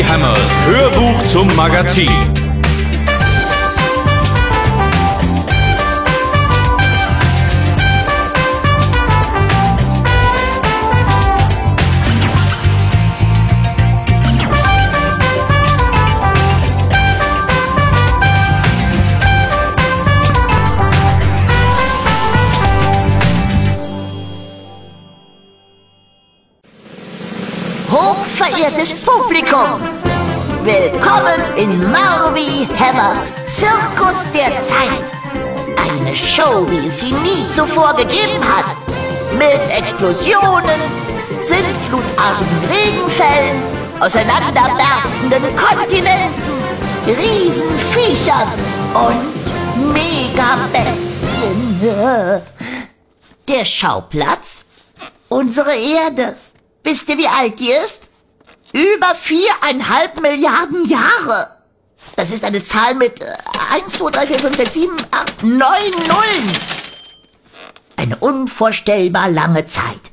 Hämmers Hörbuch zum Magazin. Hochverehrtes Publikum, willkommen in Marvi Hämmers Zirkus der Zeit. Eine Show, wie es sie nie zuvor gegeben hat. Mit Explosionen, sintflutartigen Regenfällen, auseinanderberstenden Kontinenten, Riesenviechern und Megabestien. Der Schauplatz? Unsere Erde. Wisst ihr, wie alt die ist? Über 4,5 Milliarden Jahre. Das ist eine Zahl mit 1, 2, 3, 4, 5, 6, 7, 8, 9 Nullen. Eine unvorstellbar lange Zeit.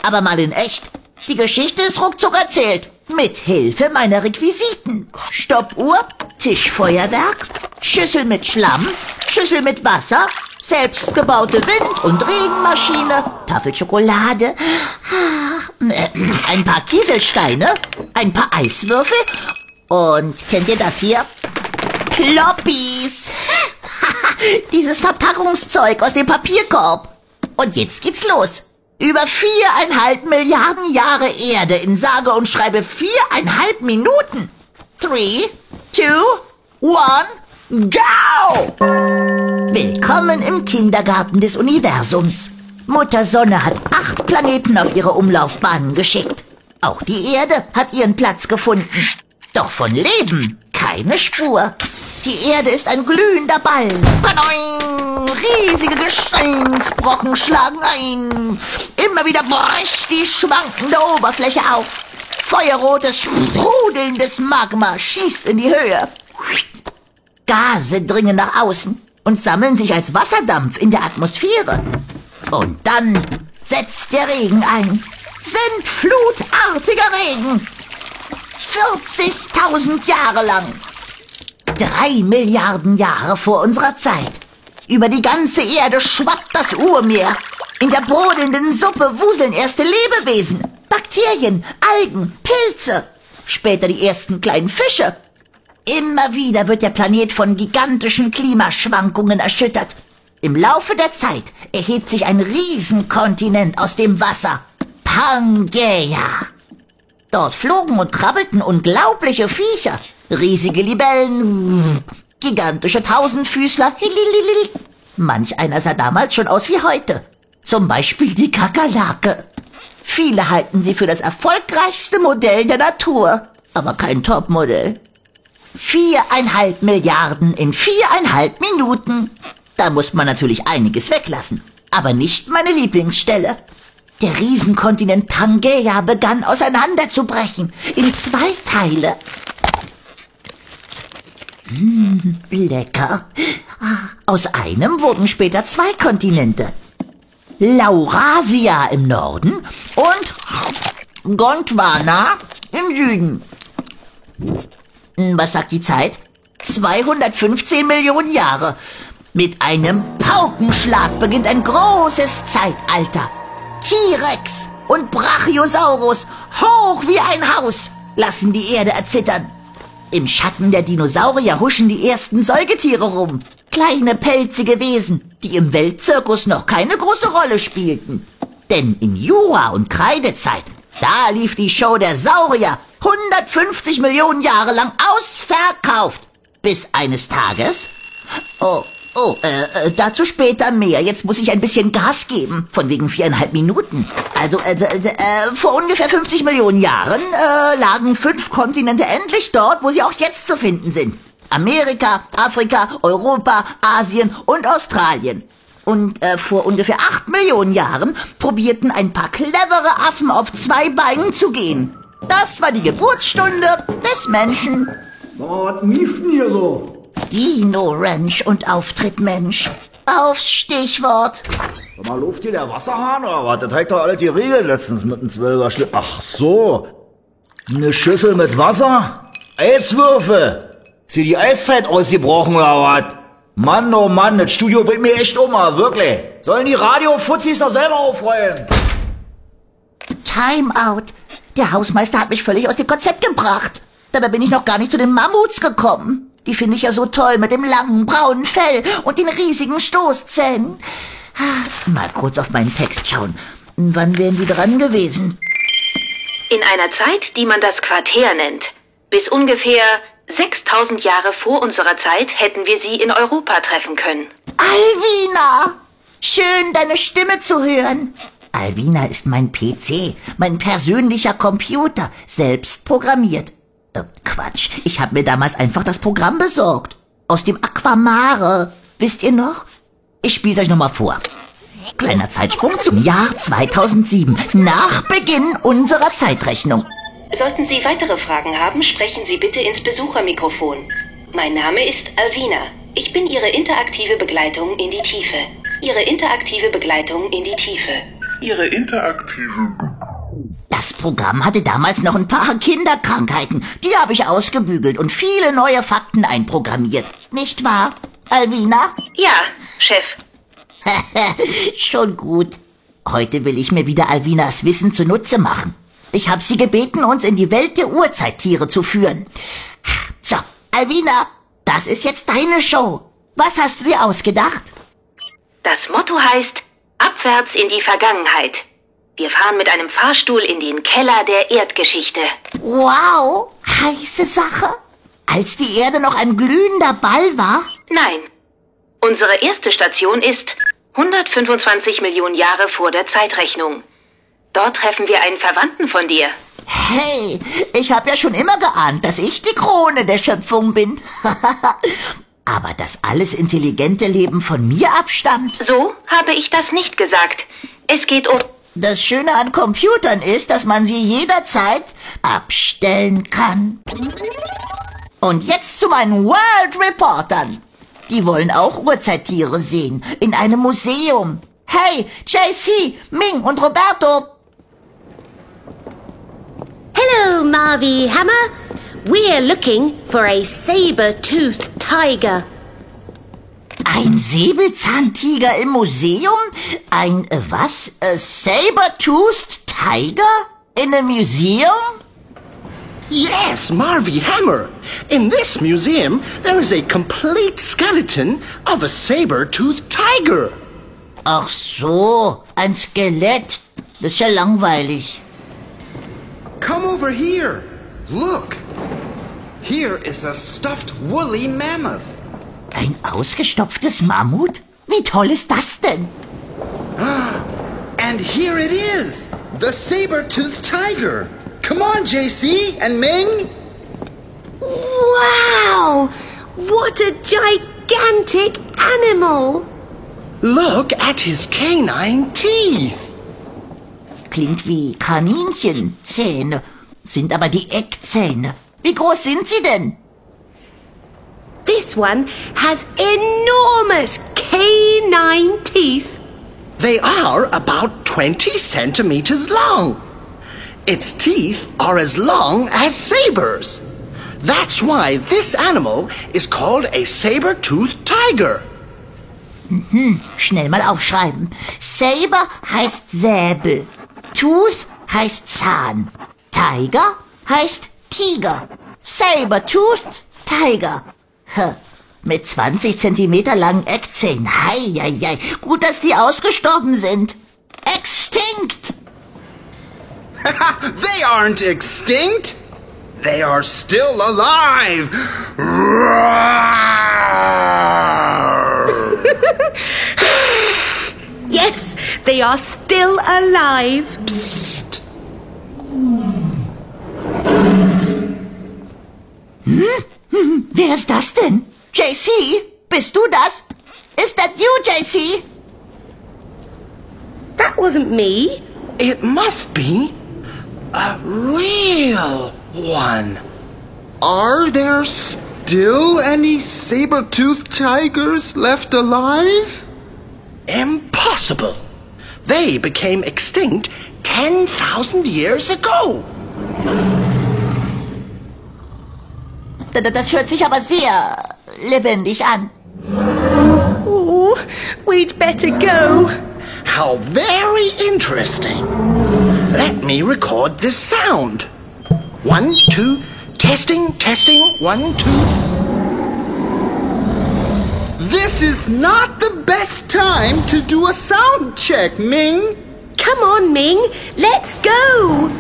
Aber mal in echt. Die Geschichte ist ruckzuck erzählt. Mit Hilfe meiner Requisiten. Stoppuhr, Tischfeuerwerk, Schüssel mit Schlamm, Schüssel mit Wasser, selbstgebaute Wind- und Regenmaschine, Tafel Schokolade, ein paar Kieselsteine, ein paar Eiswürfel und kennt ihr das hier? Ploppies. Dieses Verpackungszeug aus dem Papierkorb. Und jetzt geht's los. Über 4,5 Milliarden Jahre Erde in sage und schreibe 4,5 Minuten. 3, 2, 1, go! Willkommen im Kindergarten des Universums. Mutter Sonne hat 8 Planeten auf ihre Umlaufbahnen geschickt. Auch die Erde hat ihren Platz gefunden. Doch von Leben keine Spur. Die Erde ist ein glühender Ball. Badoing! Riesige Gesteinsbrocken schlagen ein. Immer wieder bricht die schwankende Oberfläche auf. Feuerrotes, sprudelndes Magma schießt in die Höhe. Gase dringen nach außen und sammeln sich als Wasserdampf in der Atmosphäre. Und dann setzt der Regen ein. Sintflutartiger Regen. 40.000 Jahre lang. 3 Milliarden Jahre vor unserer Zeit. Über die ganze Erde schwappt das Urmeer. In der brodelnden Suppe wuseln erste Lebewesen. Bakterien, Algen, Pilze. Später die ersten kleinen Fische. Immer wieder wird der Planet von gigantischen Klimaschwankungen erschüttert. Im Laufe der Zeit erhebt sich ein Riesenkontinent aus dem Wasser. Pangaea. Dort flogen und krabbelten unglaubliche Viecher. Riesige Libellen, gigantische Tausendfüßler. Manch einer sah damals schon aus wie heute. Zum Beispiel die Kakerlake. Viele halten sie für das erfolgreichste Modell der Natur, aber kein Topmodell. 4,5 Milliarden in 4,5 Minuten. Da muss man natürlich einiges weglassen, aber nicht meine Lieblingsstelle. Der Riesenkontinent Pangaea begann auseinanderzubrechen in 2 Teile. Lecker. Aus einem wurden später 2 Kontinente. Laurasia im Norden und Gondwana im Süden. Was sagt die Zeit? 215 Millionen Jahre. Mit einem Paukenschlag beginnt ein großes Zeitalter. T-Rex und Brachiosaurus, hoch wie ein Haus, lassen die Erde erzittern. Im Schatten der Dinosaurier huschen die ersten Säugetiere rum. Kleine pelzige Wesen, die im Weltzirkus noch keine große Rolle spielten. Denn in Jura- und Kreidezeit, da lief die Show der Saurier 150 Millionen Jahre lang ausverkauft. Bis eines Tages... dazu später mehr. Jetzt muss ich ein bisschen Gas geben. Von wegen 4,5 Minuten. Vor ungefähr 50 Millionen Jahren lagen 5 Kontinente endlich dort, wo sie auch jetzt zu finden sind. Amerika, Afrika, Europa, Asien und Australien. Und vor ungefähr 8 Millionen Jahren probierten ein paar clevere Affen auf 2 Beinen zu gehen. Das war die Geburtsstunde des Menschen. Was lief denn hier so? Dino Ranch und Auftritt Mensch. Aufs Stichwort. Sag mal, läuft hier der Wasserhahn oder was? Das hat doch alle geregelt letztens mit dem 12er Schlitten. Ach so. Eine Schüssel mit Wasser? Eiswürfe! Ist hier die Eiszeit ausgebrochen oder was? Mann, oh Mann, das Studio bringt mich echt um, wirklich. Sollen die Radio-Fuzzis doch selber aufräumen? Timeout. Der Hausmeister hat mich völlig aus dem Konzept gebracht. Dabei bin ich noch gar nicht zu den Mammuts gekommen. Die finde ich ja so toll mit dem langen, braunen Fell und den riesigen Stoßzähnen. Mal kurz auf meinen Text schauen. Wann wären die dran gewesen? In einer Zeit, die man das Quartär nennt. Bis ungefähr 6000 Jahre vor unserer Zeit hätten wir sie in Europa treffen können. Alvina! Schön, deine Stimme zu hören. Alvina ist mein PC, mein persönlicher Computer, selbst programmiert. Quatsch, ich habe mir damals einfach das Programm besorgt. Aus dem Aquamare. Wisst ihr noch? Ich spiel's euch nochmal vor. Kleiner Zeitsprung zum Jahr 2007, nach Beginn unserer Zeitrechnung. Sollten Sie weitere Fragen haben, sprechen Sie bitte ins Besuchermikrofon. Mein Name ist Alvina. Ich bin Ihre interaktive Begleitung in die Tiefe. Ihre interaktive Begleitung in die Tiefe. Ihre interaktive... Das Programm hatte damals noch ein paar Kinderkrankheiten. Die habe ich ausgebügelt und viele neue Fakten einprogrammiert. Nicht wahr, Alvina? Ja, Chef. Schon gut. Heute will ich mir wieder Alvinas Wissen zunutze machen. Ich habe sie gebeten, uns in die Welt der Urzeittiere zu führen. So, Alvina, das ist jetzt deine Show. Was hast du dir ausgedacht? Das Motto heißt Abwärts in die Vergangenheit. Wir fahren mit einem Fahrstuhl in den Keller der Erdgeschichte. Wow, heiße Sache. Als die Erde noch ein glühender Ball war? Nein. Unsere erste Station ist 125 Millionen Jahre vor der Zeitrechnung. Dort treffen wir einen Verwandten von dir. Hey, ich habe ja schon immer geahnt, dass ich die Krone der Schöpfung bin. Aber dass alles intelligente Leben von mir abstammt? So habe ich das nicht gesagt. Es geht um... Das Schöne an Computern ist, dass man sie jederzeit abstellen kann. Und jetzt zu meinen World Reportern. Die wollen auch Urzeittiere sehen, in einem Museum. Hey, JC, Ming und Roberto. Hello, Marvi Hämmer. We're looking for a saber-toothed tiger. Ein Säbelzahntiger im Museum? Ein, was? A saber-toothed tiger? In a museum? Yes, Marvi Hämmer. In this museum, there is a complete skeleton of a saber-toothed tiger. Ach so, ein Skelett. Das ist ja langweilig. Come over here. Look. Here is a stuffed woolly mammoth. Ein ausgestopftes Mammut? Wie toll ist das denn? And here it is. The saber-toothed tiger. Come on, JC and Ming. Wow! What a gigantic animal! Look at his canine teeth. Klingt wie Kaninchenzähne, sind aber die Eckzähne. Wie groß sind sie denn? This one has enormous canine teeth. They are about 20 centimeters long. Its teeth are as long as sabers. That's why this animal is called a saber-toothed tiger. Schnell mal aufschreiben. Saber heißt Säbel. Tooth heißt Zahn. Tiger heißt Tiger. Saber-toothed Tiger. Mit 20 Zentimeter langen Eckzähnen. Hei. Gut, dass die ausgestorben sind. Extinct. They aren't extinct. They are still alive. Yes, they are still alive. Psst. Wer ist das denn? JC? Bist du das? Is that you, JC? That wasn't me. It must be a real one. Are there still any saber-toothed tigers left alive? Impossible. They became extinct 10,000 years ago. Das hört sich aber sehr lebendig an. Oh, we'd better go. How very interesting. Let me record this sound. 1, 2, testing, 1, 2. This is not the best time to do a sound check, Ming. Come on, Ming, let's go.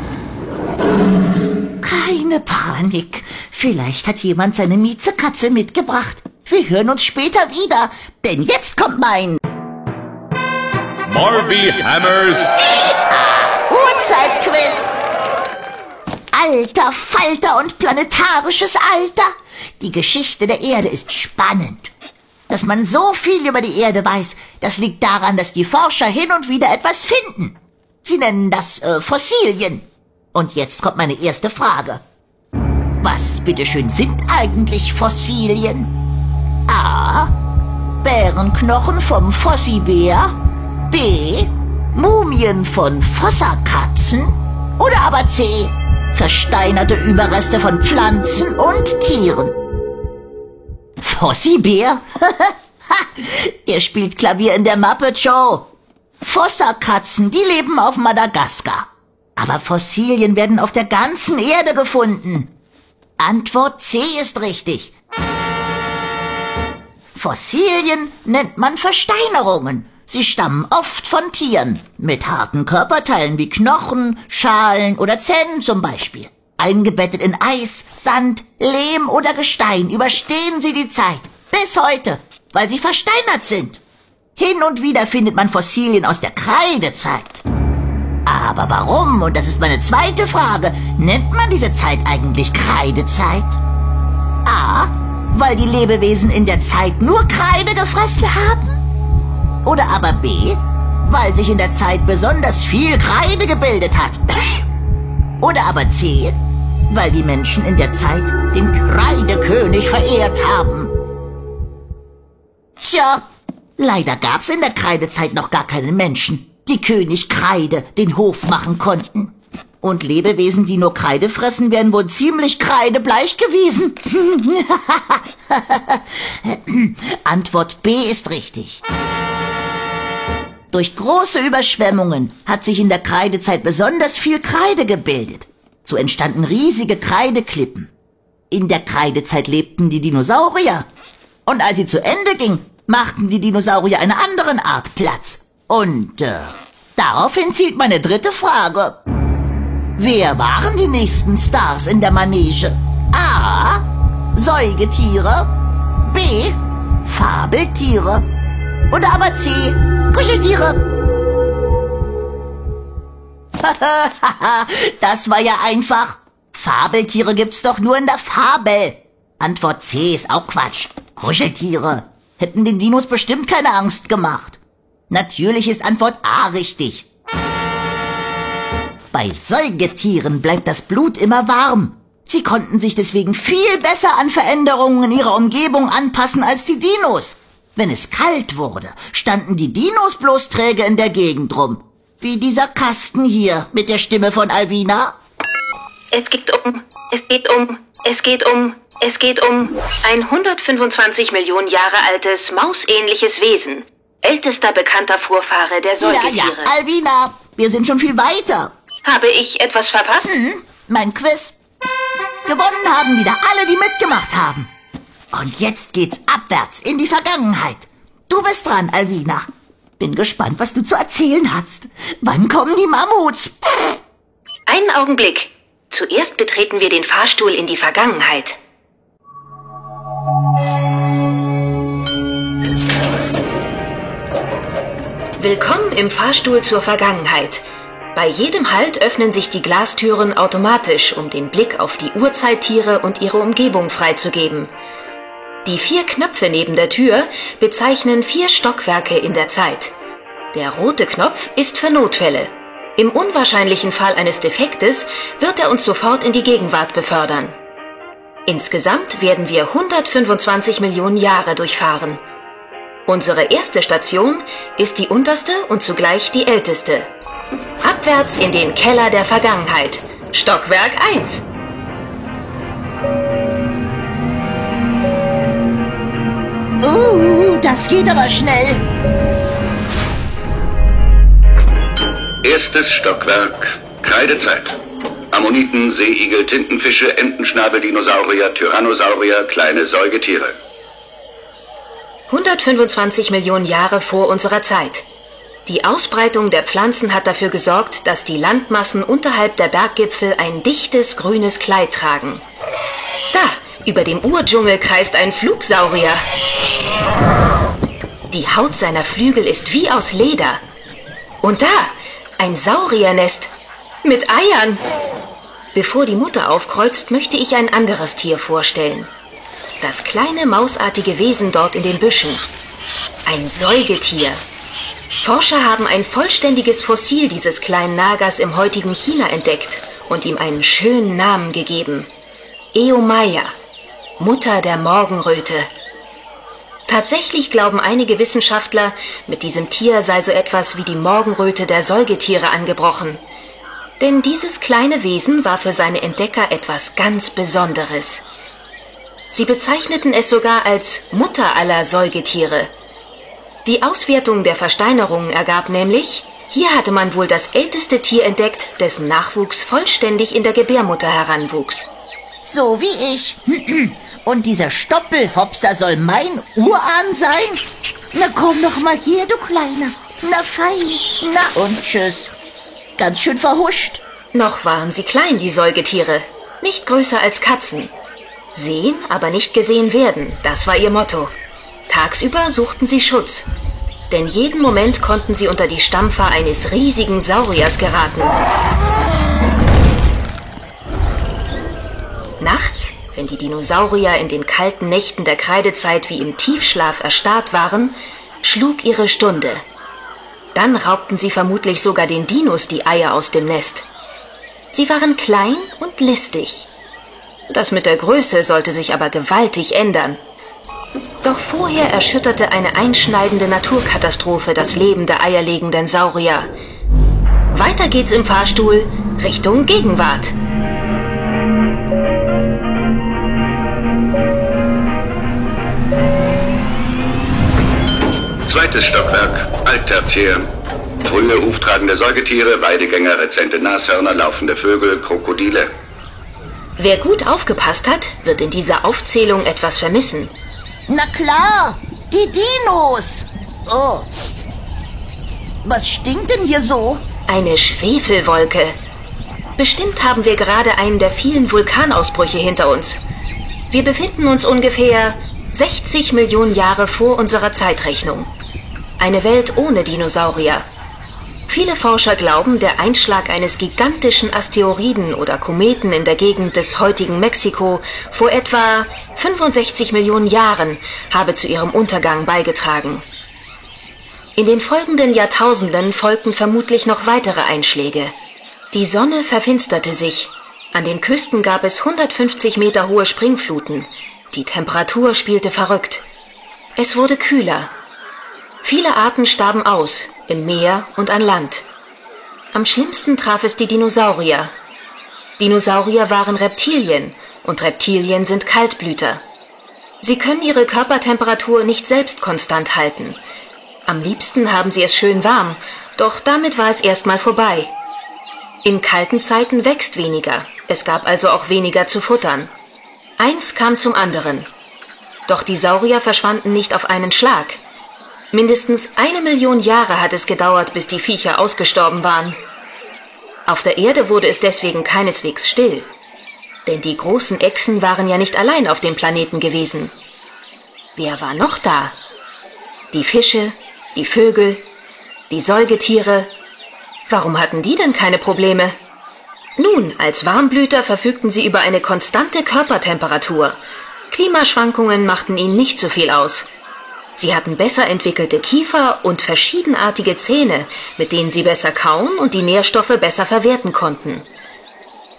Keine Panik. Vielleicht hat jemand seine Miezekatze mitgebracht. Wir hören uns später wieder, denn jetzt kommt mein Marvi Hämmers Urzeit-Quiz. Alter Falter und planetarisches Alter. Die Geschichte der Erde ist spannend. Dass man so viel über die Erde weiß, das liegt daran, dass die Forscher hin und wieder etwas finden. Sie nennen das Fossilien. Und jetzt kommt meine erste Frage. Was, bitteschön, sind eigentlich Fossilien? A. Bärenknochen vom Fossibär. B. Mumien von Fossakatzen. Oder aber C. Versteinerte Überreste von Pflanzen und Tieren. Fossibär? Der spielt Klavier in der Muppet Show. Fossakatzen, die leben auf Madagaskar. Aber Fossilien werden auf der ganzen Erde gefunden. Antwort C ist richtig. Fossilien nennt man Versteinerungen. Sie stammen oft von Tieren, mit harten Körperteilen wie Knochen, Schalen oder Zähnen zum Beispiel. Eingebettet in Eis, Sand, Lehm oder Gestein überstehen sie die Zeit, bis heute, weil sie versteinert sind. Hin und wieder findet man Fossilien aus der Kreidezeit. Aber warum, und das ist meine zweite Frage, nennt man diese Zeit eigentlich Kreidezeit? A. Weil die Lebewesen in der Zeit nur Kreide gefressen haben? Oder aber B. Weil sich in der Zeit besonders viel Kreide gebildet hat? Oder aber C. Weil die Menschen in der Zeit den Kreidekönig verehrt haben? Tja, leider gab's in der Kreidezeit noch gar keine Menschen, die König Kreide den Hof machen konnten. Und Lebewesen, die nur Kreide fressen, werden wohl ziemlich kreidebleich gewesen. Antwort B ist richtig. Durch große Überschwemmungen hat sich in der Kreidezeit besonders viel Kreide gebildet. So entstanden riesige Kreideklippen. In der Kreidezeit lebten die Dinosaurier. Und als sie zu Ende ging, machten die Dinosaurier einer anderen Art Platz. Und daraufhin zielt meine dritte Frage. Wer waren die nächsten Stars in der Manege? A. Säugetiere. B. Fabeltiere. Oder aber C. Kuscheltiere. Das war ja einfach. Fabeltiere gibt's doch nur in der Fabel. Antwort C ist auch Quatsch. Kuscheltiere. Hätten den Dinos bestimmt keine Angst gemacht. Natürlich ist Antwort A richtig. Bei Säugetieren bleibt das Blut immer warm. Sie konnten sich deswegen viel besser an Veränderungen in ihrer Umgebung anpassen als die Dinos. Wenn es kalt wurde, standen die Dinos bloß träge in der Gegend rum. Wie dieser Kasten hier mit der Stimme von Alvina. Es geht um ein 125 Millionen Jahre altes, mausähnliches Wesen. Ältester bekannter Vorfahre der Säugetiere. Ja, Alvina, wir sind schon viel weiter. Habe ich etwas verpasst? Mein Quiz. Gewonnen haben wieder alle, die mitgemacht haben. Und jetzt geht's abwärts in die Vergangenheit. Du bist dran, Alvina. Bin gespannt, was du zu erzählen hast. Wann kommen die Mammuts? Einen Augenblick. Zuerst betreten wir den Fahrstuhl in die Vergangenheit. Willkommen im Fahrstuhl zur Vergangenheit. Bei jedem Halt öffnen sich die Glastüren automatisch, um den Blick auf die Urzeittiere und ihre Umgebung freizugeben. Die 4 Knöpfe neben der Tür bezeichnen 4 Stockwerke in der Zeit. Der rote Knopf ist für Notfälle. Im unwahrscheinlichen Fall eines Defektes wird er uns sofort in die Gegenwart befördern. Insgesamt werden wir 125 Millionen Jahre durchfahren. Unsere erste Station ist die unterste und zugleich die älteste. Abwärts in den Keller der Vergangenheit. Stockwerk 1. Das geht aber schnell. Erstes Stockwerk, Kreidezeit. Ammoniten, Seeigel, Tintenfische, Entenschnabel, Dinosaurier, Tyrannosaurier, kleine Säugetiere. 125 Millionen Jahre vor unserer Zeit. Die Ausbreitung der Pflanzen hat dafür gesorgt, dass die Landmassen unterhalb der Berggipfel ein dichtes grünes Kleid tragen. Da, über dem Urdschungel kreist ein Flugsaurier. Die Haut seiner Flügel ist wie aus Leder. Und da, ein Sauriernest mit Eiern. Bevor die Mutter aufkreuzt, möchte ich ein anderes Tier vorstellen. Das kleine mausartige Wesen dort in den Büschen. Ein Säugetier. Forscher haben ein vollständiges Fossil dieses kleinen Nagers im heutigen China entdeckt und ihm einen schönen Namen gegeben. Eomaya, Mutter der Morgenröte. Tatsächlich glauben einige Wissenschaftler, mit diesem Tier sei so etwas wie die Morgenröte der Säugetiere angebrochen. Denn dieses kleine Wesen war für seine Entdecker etwas ganz Besonderes. Sie bezeichneten es sogar als Mutter aller Säugetiere. Die Auswertung der Versteinerungen ergab nämlich, hier hatte man wohl das älteste Tier entdeckt, dessen Nachwuchs vollständig in der Gebärmutter heranwuchs. So wie ich. Und dieser Stoppelhopser soll mein Urahn sein? Na komm doch mal her, du Kleiner. Na fein. Na und tschüss. Ganz schön verhuscht. Noch waren sie klein, die Säugetiere. Nicht größer als Katzen. Sehen, aber nicht gesehen werden, das war ihr Motto. Tagsüber suchten sie Schutz. Denn jeden Moment konnten sie unter die Stampfer eines riesigen Sauriers geraten. Nachts, wenn die Dinosaurier in den kalten Nächten der Kreidezeit wie im Tiefschlaf erstarrt waren, schlug ihre Stunde. Dann raubten sie vermutlich sogar den Dinos die Eier aus dem Nest. Sie waren klein und listig. Das mit der Größe sollte sich aber gewaltig ändern. Doch vorher erschütterte eine einschneidende Naturkatastrophe das Leben der eierlegenden Saurier. Weiter geht's im Fahrstuhl Richtung Gegenwart. Zweites Stockwerk, Alttertiär. Frühe huftragende Säugetiere, Weidegänger, rezente Nashörner, laufende Vögel, Krokodile. Wer gut aufgepasst hat, wird in dieser Aufzählung etwas vermissen. Na klar, die Dinos. Oh. Was stinkt denn hier so? Eine Schwefelwolke. Bestimmt haben wir gerade einen der vielen Vulkanausbrüche hinter uns. Wir befinden uns ungefähr 60 Millionen Jahre vor unserer Zeitrechnung. Eine Welt ohne Dinosaurier. Viele Forscher glauben, der Einschlag eines gigantischen Asteroiden oder Kometen in der Gegend des heutigen Mexiko vor etwa 65 Millionen Jahren habe zu ihrem Untergang beigetragen. In den folgenden Jahrtausenden folgten vermutlich noch weitere Einschläge. Die Sonne verfinsterte sich. An den Küsten gab es 150 Meter hohe Springfluten. Die Temperatur spielte verrückt. Es wurde kühler. Viele Arten starben aus, im Meer und an Land. Am schlimmsten traf es die Dinosaurier. Dinosaurier waren Reptilien und Reptilien sind Kaltblüter. Sie können ihre Körpertemperatur nicht selbst konstant halten. Am liebsten haben sie es schön warm, doch damit war es erstmal vorbei. In kalten Zeiten wächst weniger, es gab also auch weniger zu futtern. Eins kam zum anderen. Doch die Saurier verschwanden nicht auf einen Schlag. Mindestens 1 Million Jahre hat es gedauert, bis die Viecher ausgestorben waren. Auf der Erde wurde es deswegen keineswegs still. Denn die großen Echsen waren ja nicht allein auf dem Planeten gewesen. Wer war noch da? Die Fische, die Vögel, die Säugetiere. Warum hatten die denn keine Probleme? Nun, als Warmblüter verfügten sie über eine konstante Körpertemperatur. Klimaschwankungen machten ihnen nicht so viel aus. Sie hatten besser entwickelte Kiefer und verschiedenartige Zähne, mit denen sie besser kauen und die Nährstoffe besser verwerten konnten.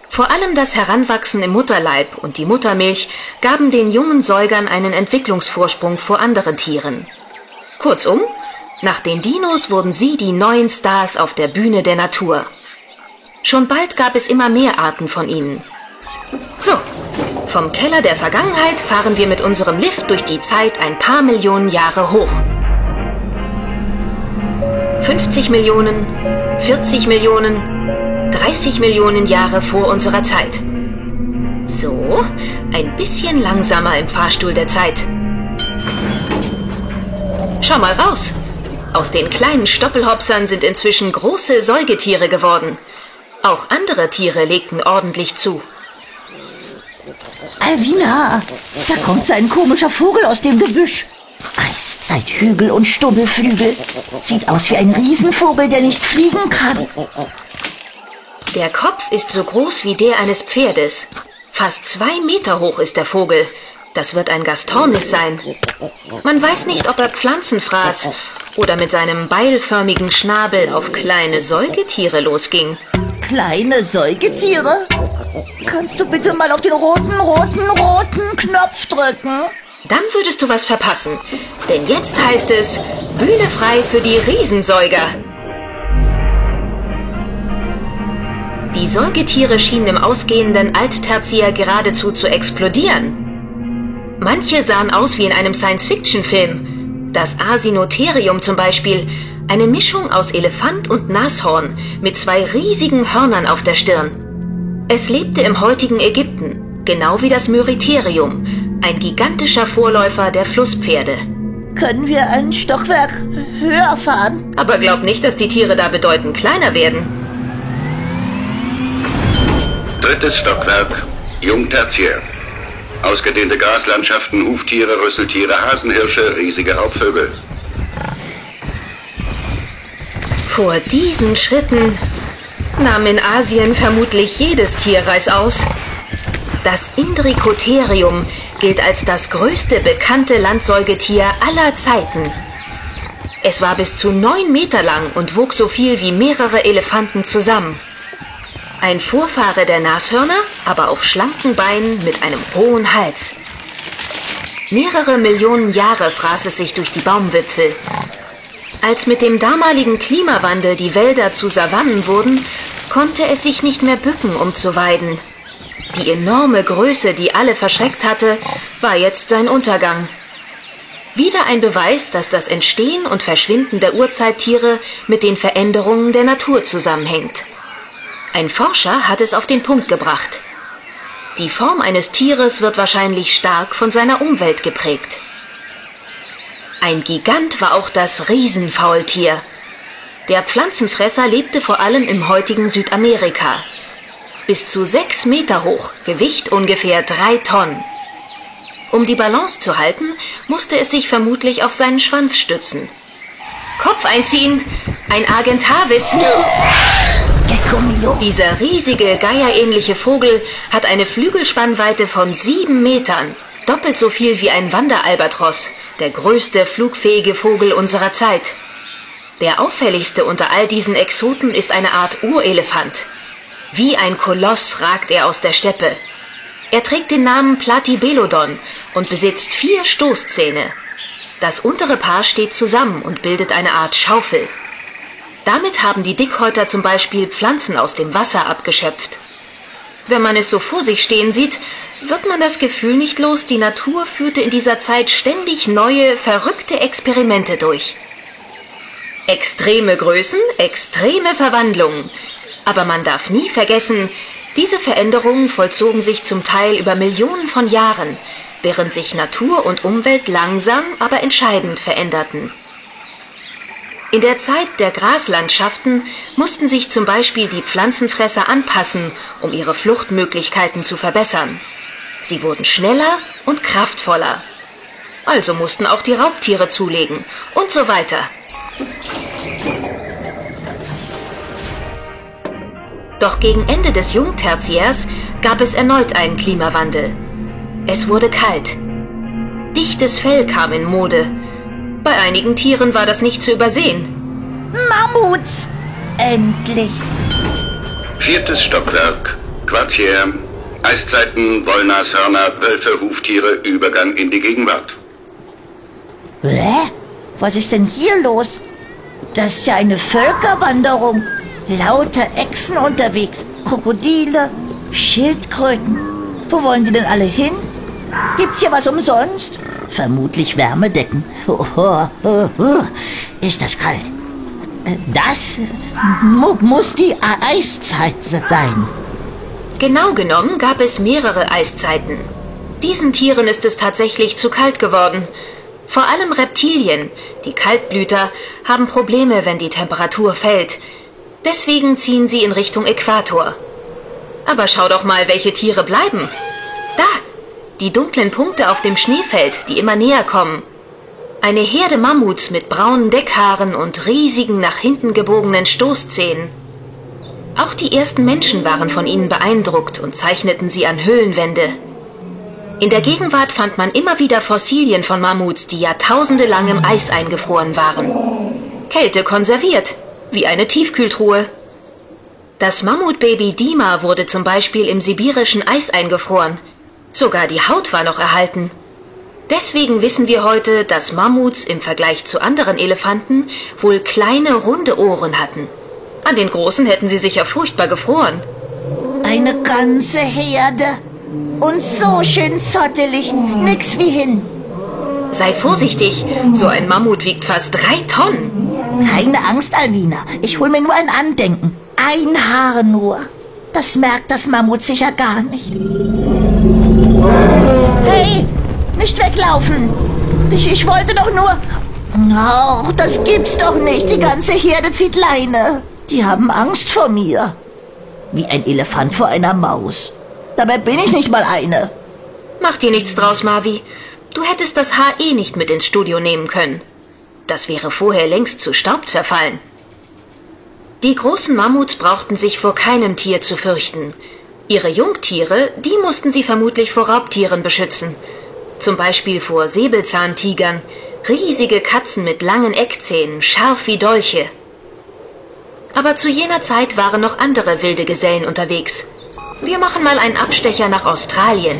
Vor allem das Heranwachsen im Mutterleib und die Muttermilch gaben den jungen Säugern einen Entwicklungsvorsprung vor anderen Tieren. Kurzum, nach den Dinos wurden sie die neuen Stars auf der Bühne der Natur. Schon bald gab es immer mehr Arten von ihnen. So, Vom Keller der Vergangenheit fahren wir mit unserem Lift durch die Zeit ein paar Millionen Jahre hoch. 50 Millionen, 40 Millionen, 30 Millionen Jahre vor unserer Zeit. So, ein bisschen langsamer im Fahrstuhl der Zeit. Schau mal raus. Aus den kleinen Stoppelhopsern sind inzwischen große Säugetiere geworden. Auch andere Tiere legten ordentlich zu. Alvina, da kommt so ein komischer Vogel aus dem Gebüsch. Eiszeithügel und Stubbelflügel. Sieht aus wie ein Riesenvogel, der nicht fliegen kann. Der Kopf ist so groß wie der eines Pferdes. Fast 2 Meter hoch ist der Vogel. Das wird ein Gastornis sein. Man weiß nicht, ob er Pflanzen fraß oder mit seinem beilförmigen Schnabel auf kleine Säugetiere losging. Kleine Säugetiere? Kannst du bitte mal auf den roten Knopf drücken? Dann würdest du was verpassen. Denn jetzt heißt es, Bühne frei für die Riesensäuger. Die Säugetiere schienen im ausgehenden Alttertiär geradezu zu explodieren. Manche sahen aus wie in einem Science-Fiction-Film. Das Asinotherium zum Beispiel, eine Mischung aus Elefant und Nashorn mit 2 riesigen Hörnern auf der Stirn. Es lebte im heutigen Ägypten, genau wie das Myriterium, ein gigantischer Vorläufer der Flusspferde. Können wir ein Stockwerk höher fahren? Aber glaub nicht, dass die Tiere da bedeutend kleiner werden. 3. Stockwerk, Jungtertiär. Ausgedehnte Graslandschaften, Huftiere, Rüsseltiere, Hasenhirsche, riesige Raubvögel. Vor diesen Schritten nahm in Asien vermutlich jedes Tier Reißaus. Das Indrikotherium gilt als das größte bekannte Landsäugetier aller Zeiten. Es war bis zu 9 Meter lang und wog so viel wie mehrere Elefanten zusammen. Ein Vorfahre der Nashörner, aber auf schlanken Beinen mit einem hohen Hals. Mehrere Millionen Jahre fraß es sich durch die Baumwipfel. Als mit dem damaligen Klimawandel die Wälder zu Savannen wurden, konnte es sich nicht mehr bücken, um zu weiden. Die enorme Größe, die alle verschreckt hatte, war jetzt sein Untergang. Wieder ein Beweis, dass das Entstehen und Verschwinden der Urzeittiere mit den Veränderungen der Natur zusammenhängt. Ein Forscher hat es auf den Punkt gebracht. Die Form eines Tieres wird wahrscheinlich stark von seiner Umwelt geprägt. Ein Gigant war auch das Riesenfaultier. Der Pflanzenfresser lebte vor allem im heutigen Südamerika. Bis zu 6 Meter hoch, Gewicht ungefähr 3 Tonnen. Um die Balance zu halten, musste es sich vermutlich auf seinen Schwanz stützen. Kopf einziehen, ein Argentavis. Dieser riesige, geierähnliche Vogel hat eine Flügelspannweite von 7 Metern, doppelt so viel wie ein Wanderalbatros, der größte flugfähige Vogel unserer Zeit. Der auffälligste unter all diesen Exoten ist eine Art Urelefant. Wie ein Koloss ragt er aus der Steppe. Er trägt den Namen Platybelodon und besitzt 4 Stoßzähne. Das untere Paar steht zusammen und bildet eine Art Schaufel. Damit haben die Dickhäuter zum Beispiel Pflanzen aus dem Wasser abgeschöpft. Wenn man es so vor sich stehen sieht, wird man das Gefühl nicht los, die Natur führte in dieser Zeit ständig neue, verrückte Experimente durch. Extreme Größen, extreme Verwandlungen. Aber man darf nie vergessen, diese Veränderungen vollzogen sich zum Teil über Millionen von Jahren, während sich Natur und Umwelt langsam, aber entscheidend veränderten. In der Zeit der Graslandschaften mussten sich zum Beispiel die Pflanzenfresser anpassen, um ihre Fluchtmöglichkeiten zu verbessern. Sie wurden schneller und kraftvoller. Also mussten auch die Raubtiere zulegen und so weiter. Doch gegen Ende des Jungtertiärs gab es erneut einen Klimawandel. Es wurde kalt. Dichtes Fell kam in Mode. Bei einigen Tieren war das nicht zu übersehen. Mammuts! Endlich! 4. Stockwerk, Quartier, Eiszeiten, Wollnashörner, Wölfe, Huftiere, Übergang in die Gegenwart. Hä? Was ist denn hier los? Das ist ja eine Völkerwanderung. Lauter Echsen unterwegs, Krokodile, Schildkröten. Wo wollen die denn alle hin? Gibt's hier was umsonst? Vermutlich Wärmedecken. Ist das kalt? Das muss die Eiszeit sein. Genau genommen gab es mehrere Eiszeiten. Diesen Tieren ist es tatsächlich zu kalt geworden. Vor allem Reptilien, die Kaltblüter, haben Probleme, wenn die Temperatur fällt. Deswegen ziehen sie in Richtung Äquator. Aber schau doch mal, welche Tiere bleiben. Da, die dunklen Punkte auf dem Schneefeld, die immer näher kommen. Eine Herde Mammuts mit braunen Deckhaaren und riesigen nach hinten gebogenen Stoßzähnen. Auch die ersten Menschen waren von ihnen beeindruckt und zeichneten sie an Höhlenwände. In der Gegenwart fand man immer wieder Fossilien von Mammuts, die jahrtausendelang im Eis eingefroren waren. Kälte konserviert, wie eine Tiefkühltruhe. Das Mammutbaby Dima wurde zum Beispiel im sibirischen Eis eingefroren. Sogar die Haut war noch erhalten. Deswegen wissen wir heute, dass Mammuts im Vergleich zu anderen Elefanten wohl kleine, runde Ohren hatten. An den großen hätten sie sicher furchtbar gefroren. Eine ganze Herde. Und so schön zottelig. Nix wie hin. Sei vorsichtig, so ein Mammut wiegt fast 3 Tonnen. Keine Angst, Alvina. Ich hol mir nur ein Andenken. Ein Haar nur. Das merkt das Mammut sicher gar nicht. Hey, nicht weglaufen. Ich wollte doch nur... Oh, das gibt's doch nicht. Die ganze Herde zieht Leine. Die haben Angst vor mir. Wie ein Elefant vor einer Maus. Dabei bin ich nicht mal eine. Mach dir nichts draus, Marvi. Du hättest das Haar eh nicht mit ins Studio nehmen können. Das wäre vorher längst zu Staub zerfallen. Die großen Mammuts brauchten sich vor keinem Tier zu fürchten. Ihre Jungtiere, die mussten sie vermutlich vor Raubtieren beschützen. Zum Beispiel vor Säbelzahntigern, riesige Katzen mit langen Eckzähnen, scharf wie Dolche. Aber zu jener Zeit waren noch andere wilde Gesellen unterwegs. Wir machen mal einen Abstecher nach Australien.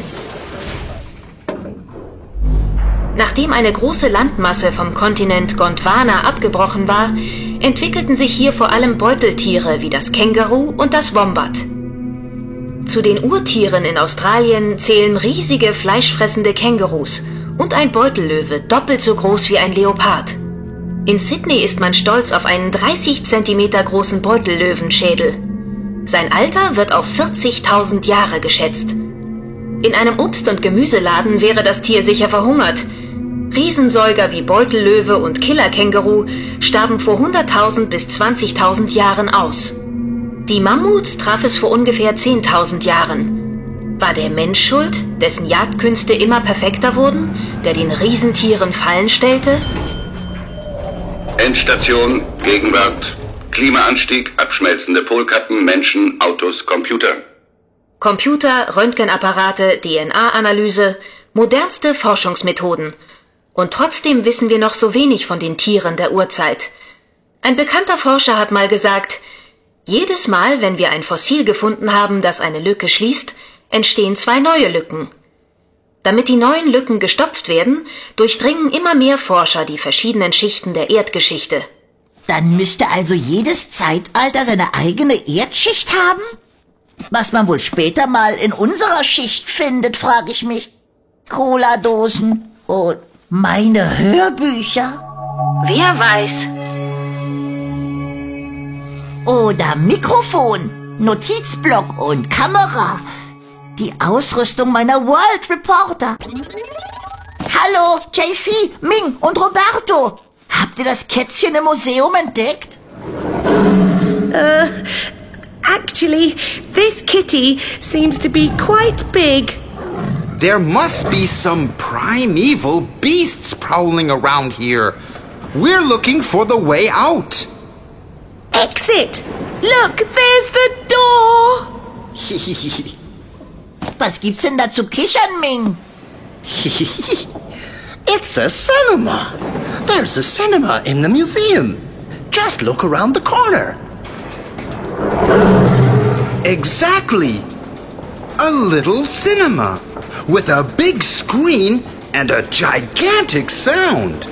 Nachdem eine große Landmasse vom Kontinent Gondwana abgebrochen war, entwickelten sich hier vor allem Beuteltiere wie das Känguru und das Wombat. Zu den Urtieren in Australien zählen riesige fleischfressende Kängurus und ein Beutellöwe doppelt so groß wie ein Leopard. In Sydney ist man stolz auf einen 30 Zentimeter großen Beutellöwenschädel. Sein Alter wird auf 40.000 Jahre geschätzt. In einem Obst- und Gemüseladen wäre das Tier sicher verhungert. Riesensäuger wie Beutellöwe und Killerkänguru starben vor 100.000 bis 20.000 Jahren aus. Die Mammuts traf es vor ungefähr 10.000 Jahren. War der Mensch schuld, dessen Jagdkünste immer perfekter wurden, der den Riesentieren Fallen stellte? Endstation, Gegenwart, Klimaanstieg, abschmelzende Polkappen, Menschen, Autos, Computer. Computer, Röntgenapparate, DNA-Analyse, modernste Forschungsmethoden. Und trotzdem wissen wir noch so wenig von den Tieren der Urzeit. Ein bekannter Forscher hat mal gesagt, jedes Mal, wenn wir ein Fossil gefunden haben, das eine Lücke schließt, entstehen 2 neue Lücken. Damit die neuen Lücken gestopft werden, durchdringen immer mehr Forscher die verschiedenen Schichten der Erdgeschichte. Dann müsste also jedes Zeitalter seine eigene Erdschicht haben? Was man wohl später mal in unserer Schicht findet, frage ich mich. Cola-Dosen und meine Hörbücher. Wer weiß. Oder Mikrofon, Notizblock und Kamera. Die Ausrüstung meiner World Reporter. Hallo, JC, Ming und Roberto. Habt ihr das Kätzchen im Museum entdeckt? Actually, this kitty seems to be quite big. There must be some primeval beasts prowling around here. We're looking for the way out. Exit! Look, there's the door! Was gibt's denn da zu kichern, Ming? It's a cinema. There's a cinema in the museum. Just look around the corner. Exactly. A little cinema with a big screen and a gigantic sound.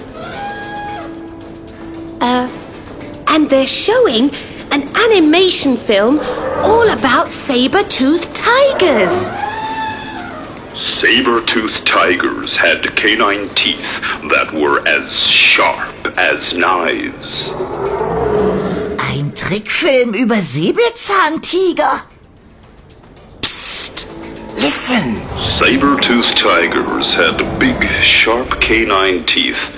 And they're showing an animation film all about saber-toothed tigers. Saber-toothed tigers had canine teeth that were as sharp as knives. Ein Trickfilm über Säbelzahntiger. Psst! Listen! Saber-toothed tigers had big, sharp canine teeth,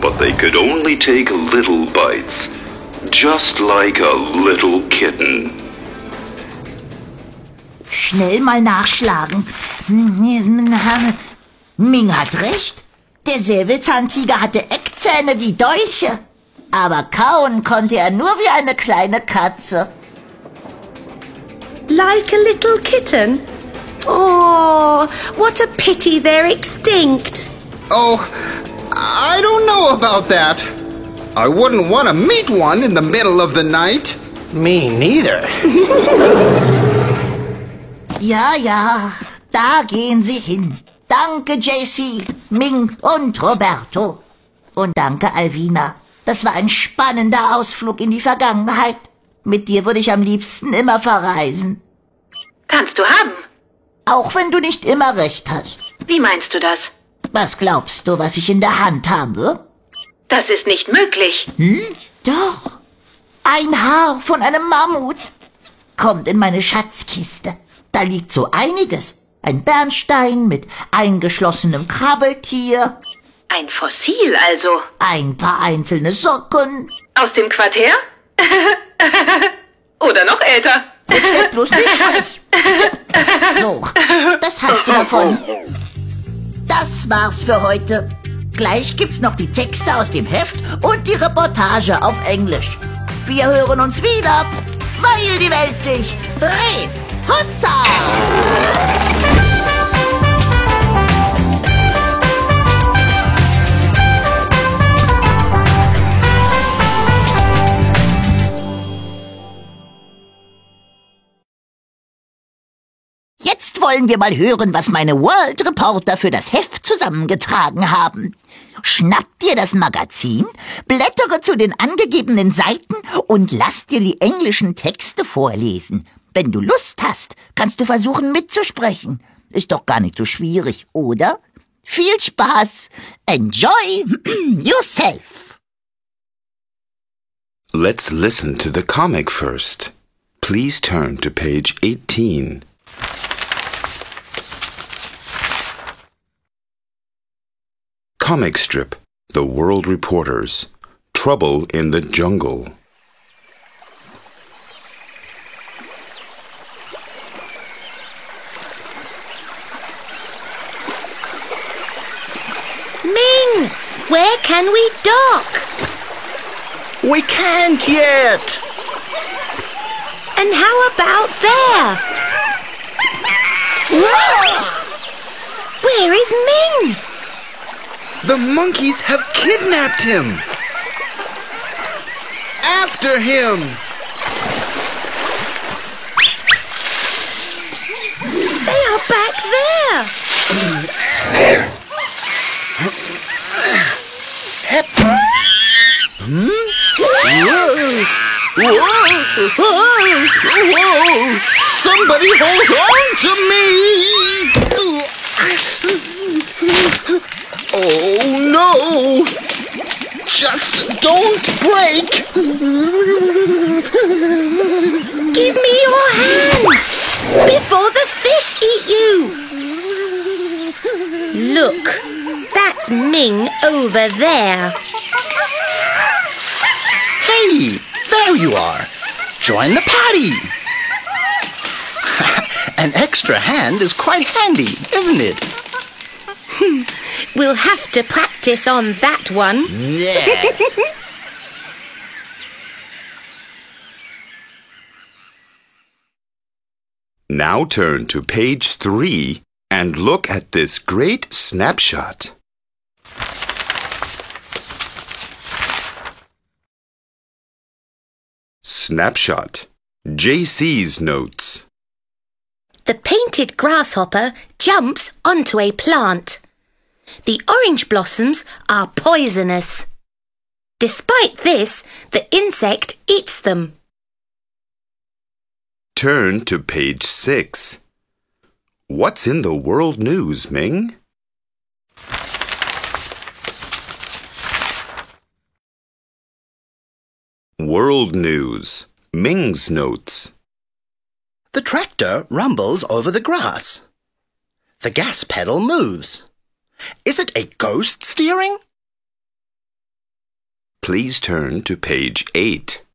but they could only take little bites, just like a little kitten. Schnell mal nachschlagen. Ming hat recht. Der Säbelzahntiger hatte Eckzähne wie Dolche. Aber kauen konnte er nur wie eine kleine Katze. Like a little kitten? Oh, what a pity they're extinct. Oh, I don't know about that. I wouldn't want to meet one in the middle of the night. Me neither. Ja, da gehen sie hin. Danke, JC, Ming und Roberto. Und danke, Alvina. Das war ein spannender Ausflug in die Vergangenheit. Mit dir würde ich am liebsten immer verreisen. Kannst du haben. Auch wenn du nicht immer recht hast. Wie meinst du das? Was glaubst du, was ich in der Hand habe? Das ist nicht möglich. Doch. Ein Haar von einem Mammut. Kommt in meine Schatzkiste. Da liegt so einiges. Ein Bernstein mit eingeschlossenem Krabbeltier. Ein Fossil also. Ein paar einzelne Socken. Aus dem Quartär? Oder noch älter. Jetzt wird bloß nicht frech. So, das hast du davon. Das war's für heute. Gleich gibt's noch die Texte aus dem Heft und die Reportage auf Englisch. Wir hören uns wieder, weil die Welt sich dreht. Hossa! Jetzt wollen wir mal hören, was meine World Reporter für das Heft zusammengetragen haben. Schnapp dir das Magazin, blättere zu den angegebenen Seiten und lass dir die englischen Texte vorlesen. Wenn du Lust hast, kannst du versuchen mitzusprechen. Ist doch gar nicht so schwierig, oder? Viel Spaß! Enjoy yourself! Let's listen to the comic first. Please turn to page 18. Comic strip, The World Reporters, Trouble in the Jungle. Ming, where can we dock? We can't yet. And how about there? Where is Ming? The monkeys have kidnapped him. After him. They are back there. Whoa! Somebody hold on to me! Oh no! Just don't break! Give me your hand before the fish eat you. Look, that's Ming over there. Hey, there you are. Join the party. An extra hand is quite handy, isn't it? We'll have to practice on that one. Yeah. Now turn to page 3 and look at this great snapshot. Snapshot. JC's notes. The painted grasshopper jumps onto a plant. The orange blossoms are poisonous. Despite this, the insect eats them. Turn to page 6. What's in the world news, Ming? World news. Ming's notes. The tractor rumbles over the grass. The gas pedal moves. Is it a ghost steering? Please turn to page 8.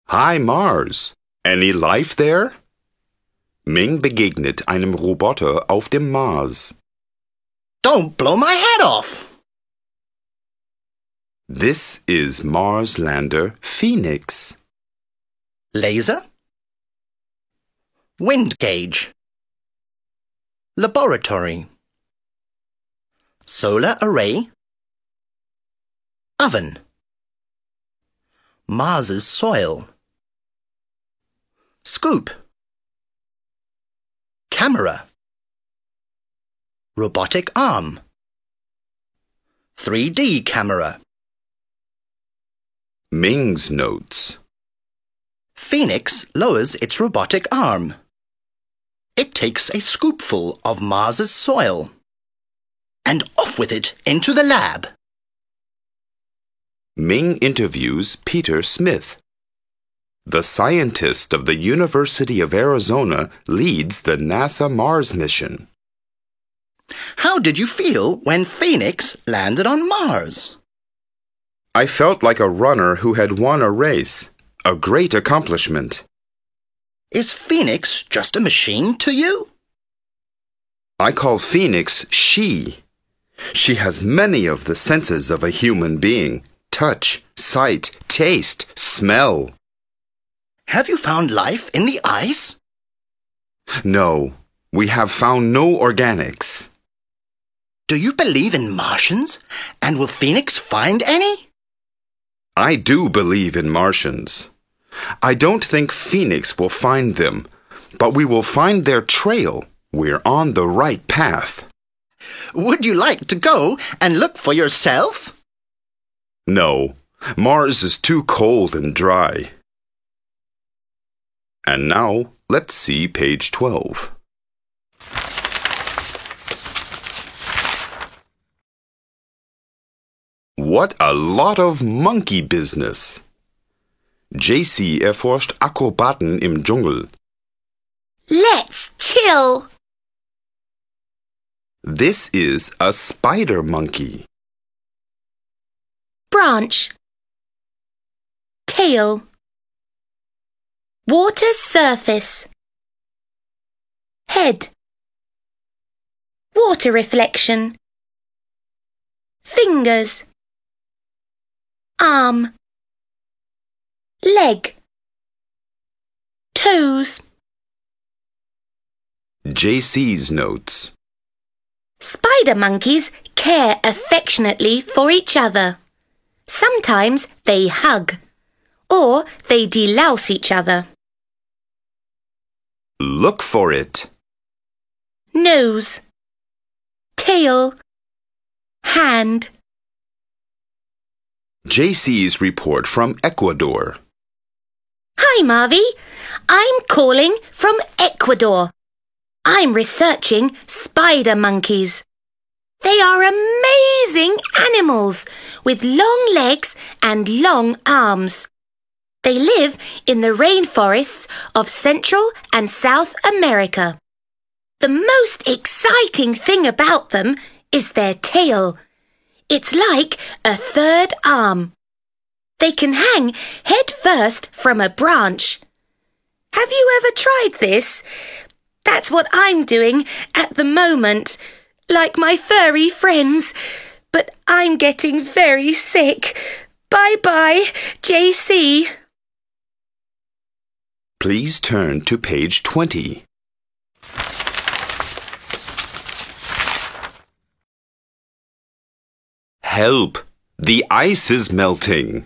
Hi Mars. Any life there? Ming begegnet einem Roboter auf dem Mars. Don't blow my head off! This is Mars lander Phoenix. Laser? Wind gauge. Laboratory. Solar array. Oven. Mars's soil. Scoop. Camera. Robotic arm. 3D camera. Ming's notes. Phoenix lowers its robotic arm. It takes a scoopful of Mars's soil and off with it into the lab. Ming interviews Peter Smith. The scientist of the University of Arizona leads the NASA Mars mission. How did you feel when Phoenix landed on Mars? I felt like a runner who had won a race. A great accomplishment. Is Phoenix just a machine to you? I call Phoenix she. She has many of the senses of a human being. Touch, sight, taste, smell. Have you found life in the ice? No, we have found no organics. Do you believe in Martians? And will Phoenix find any? I do believe in Martians. I don't think Phoenix will find them, but we will find their trail. We're on the right path. Would you like to go and look for yourself? No, Mars is too cold and dry. And now, let's see page 12. What a lot of monkey business! JC erforscht Akrobaten im Dschungel. Let's chill. This is a spider monkey. Branch. Tail. Water surface. Head. Water reflection. Fingers. Arm. Leg. Toes. JC's notes. Spider monkeys care affectionately for each other. Sometimes they hug, or they delouse each other. Look for it. Nose. Tail. Hand. JC's report from Ecuador. Hi, Marvi. I'm calling from Ecuador. I'm researching spider monkeys. They are amazing animals with long legs and long arms. They live in the rainforests of Central and South America. The most exciting thing about them is their tail. It's like a third arm. They can hang head first from a branch. Have you ever tried this? That's what I'm doing at the moment, like my furry friends. But I'm getting very sick. Bye-bye, JC. Please turn to page 20. Help! The ice is melting.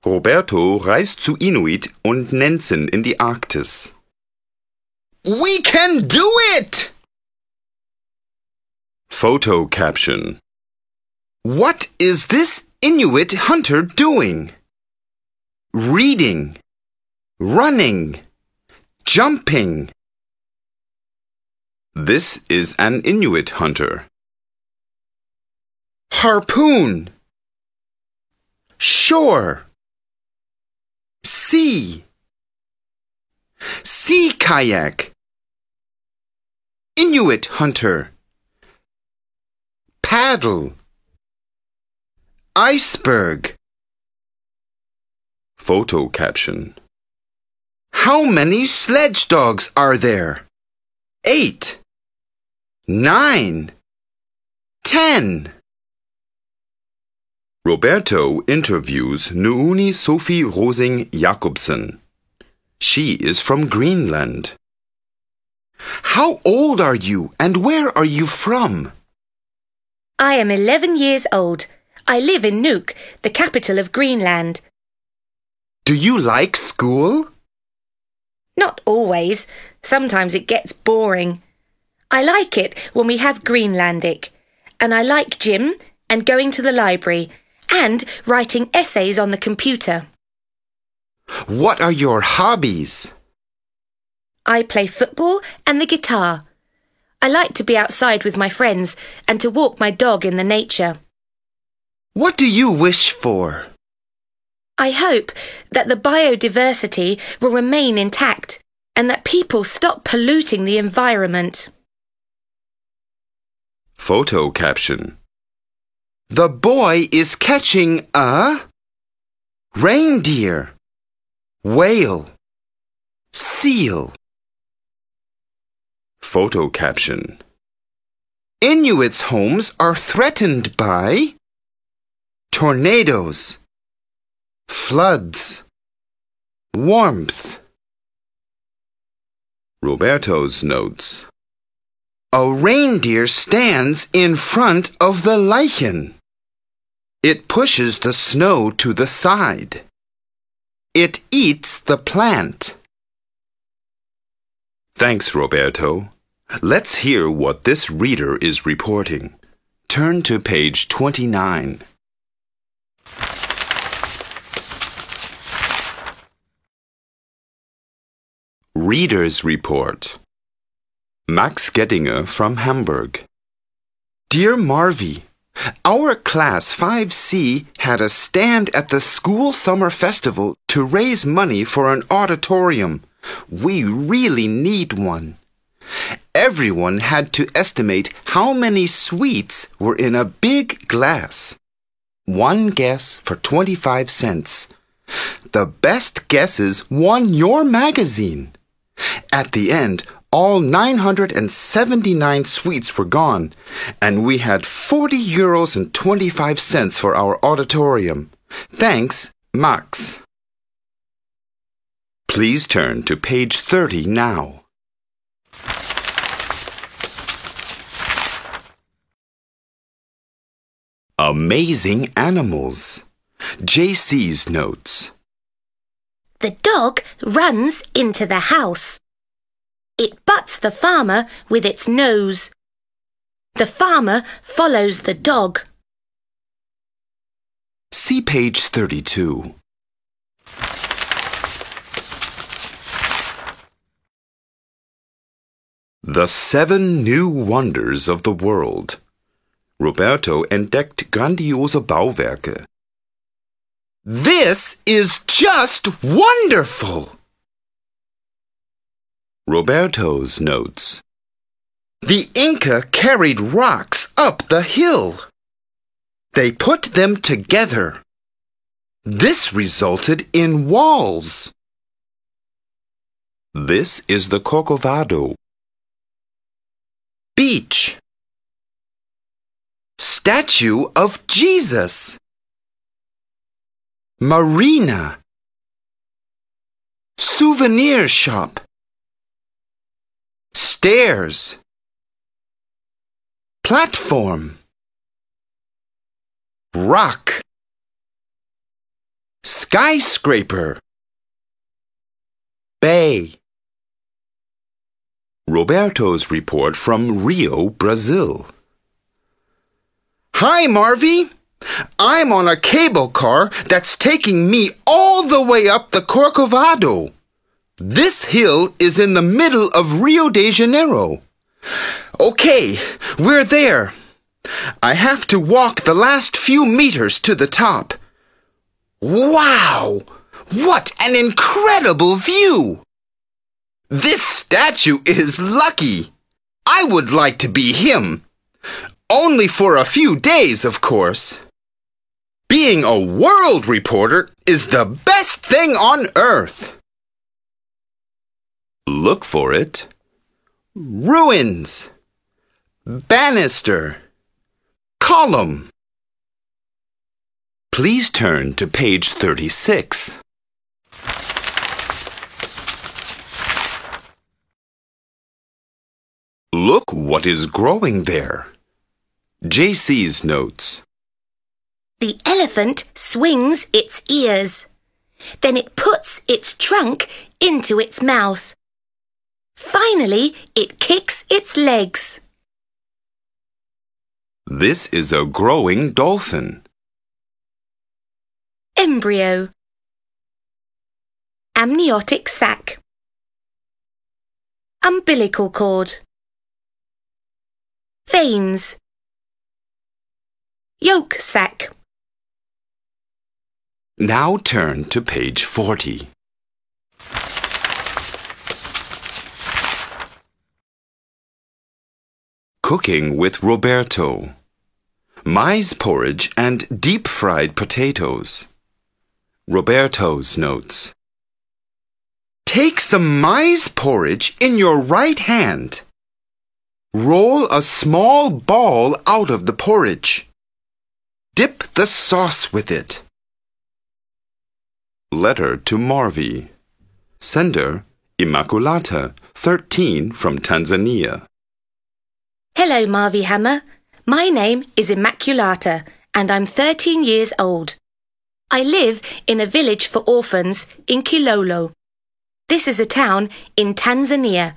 Roberto reist zu Inuit und Nenzen in die Arktis. We can do it! Photo caption. What is this Inuit hunter doing? reading, running, jumping. This is an Inuit hunter. Harpoon, shore, sea, sea kayak, Inuit hunter, paddle, iceberg. Photo caption. How many sledge dogs are there? 8, 9, 10. Roberto interviews Nuuni Sophie Rosing Jacobsen. She is from Greenland. How old are you and where are you from? I am 11 years old. I live in Nuuk, the capital of Greenland. Do you like school? Not always. Sometimes it gets boring. I like it when we have Greenlandic. And I like gym and going to the library and writing essays on the computer. What are your hobbies? I play football and the guitar. I like to be outside with my friends and to walk my dog in the nature. What do you wish for? I hope that the biodiversity will remain intact and that people stop polluting the environment. Photo caption. The boy is catching a reindeer, whale, seal. Photo caption. Inuits' homes are threatened by tornadoes, floods, warmth. Roberto's notes. A reindeer stands in front of the lichen. It pushes the snow to the side. It eats the plant. Thanks, Roberto. Let's hear what this reader is reporting. Turn to page 29. Reader's Report. Max Gettinger from Hamburg. Dear Marvi, our class 5C had a stand at the school summer festival to raise money for an auditorium. We really need one. Everyone had to estimate how many sweets were in a big glass. One guess for 25 cents. The best guesses won your magazine. At the end, all 979 sweets were gone, and we had 40 euros and 25 cents for our auditorium. Thanks, Max. Please turn to page 30 now. Amazing animals. JC's notes. The dog runs into the house. It butts the farmer with its nose. The farmer follows the dog. See page 32. The 7 New Wonders of the World. Roberto entdeckt grandiose Bauwerke. This is just wonderful! Roberto's notes. The Inca carried rocks up the hill. They put them together. This resulted in walls. This is the Corcovado. Beach. Statue of Jesus. Marina. Souvenir shop. Stairs. Platform. Rock. Skyscraper. Bay. Roberto's report from Rio, Brazil. Hi, Marvi. I'm on a cable car that's taking me all the way up the Corcovado. This hill is in the middle of Rio de Janeiro. Okay, we're there. I have to walk the last few meters to the top. Wow! What an incredible view! This statue is lucky. I would like to be him. Only for a few days, of course. Being a world reporter is the best thing on earth. Look for it. Ruins. Banister. Column. Please turn to page 36. Look what is growing there. JC's notes. The elephant swings its ears. Then it puts its trunk into its mouth. Finally, it kicks its legs. This is a growing dolphin. Embryo. Amniotic sac. Umbilical cord. Veins. Yolk sac. Now turn to page 40. Cooking with Roberto. Maize porridge and deep-fried potatoes. Roberto's notes. Take some maize porridge in your right hand. Roll a small ball out of the porridge. Dip the sauce with it. Letter to Marvi. Sender, Immaculata, 13, from Tanzania. Hello, Marvi Hämmer. My name is Immaculata and I'm 13 years old. I live in a village for orphans in Kilolo. This is a town in Tanzania,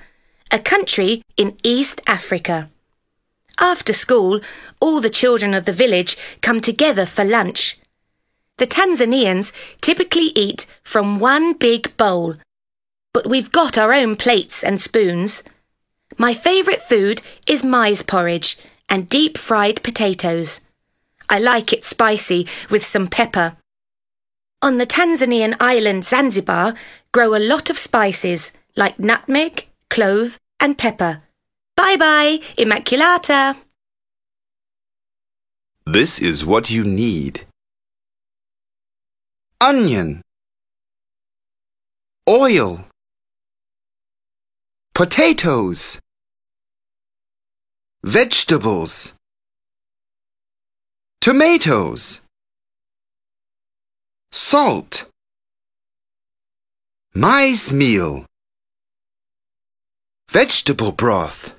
a country in East Africa. After school, all the children of the village come together for lunch. The Tanzanians typically eat from one big bowl, but we've got our own plates and spoons. My favourite food is maize porridge and deep-fried potatoes. I like it spicy with some pepper. On the Tanzanian island Zanzibar grow a lot of spices like nutmeg, clove and pepper. Bye-bye, Immaculata. This is what you need. Onion. Oil. Potatoes. Vegetables. Tomatoes. Salt. Maize meal. Vegetable broth.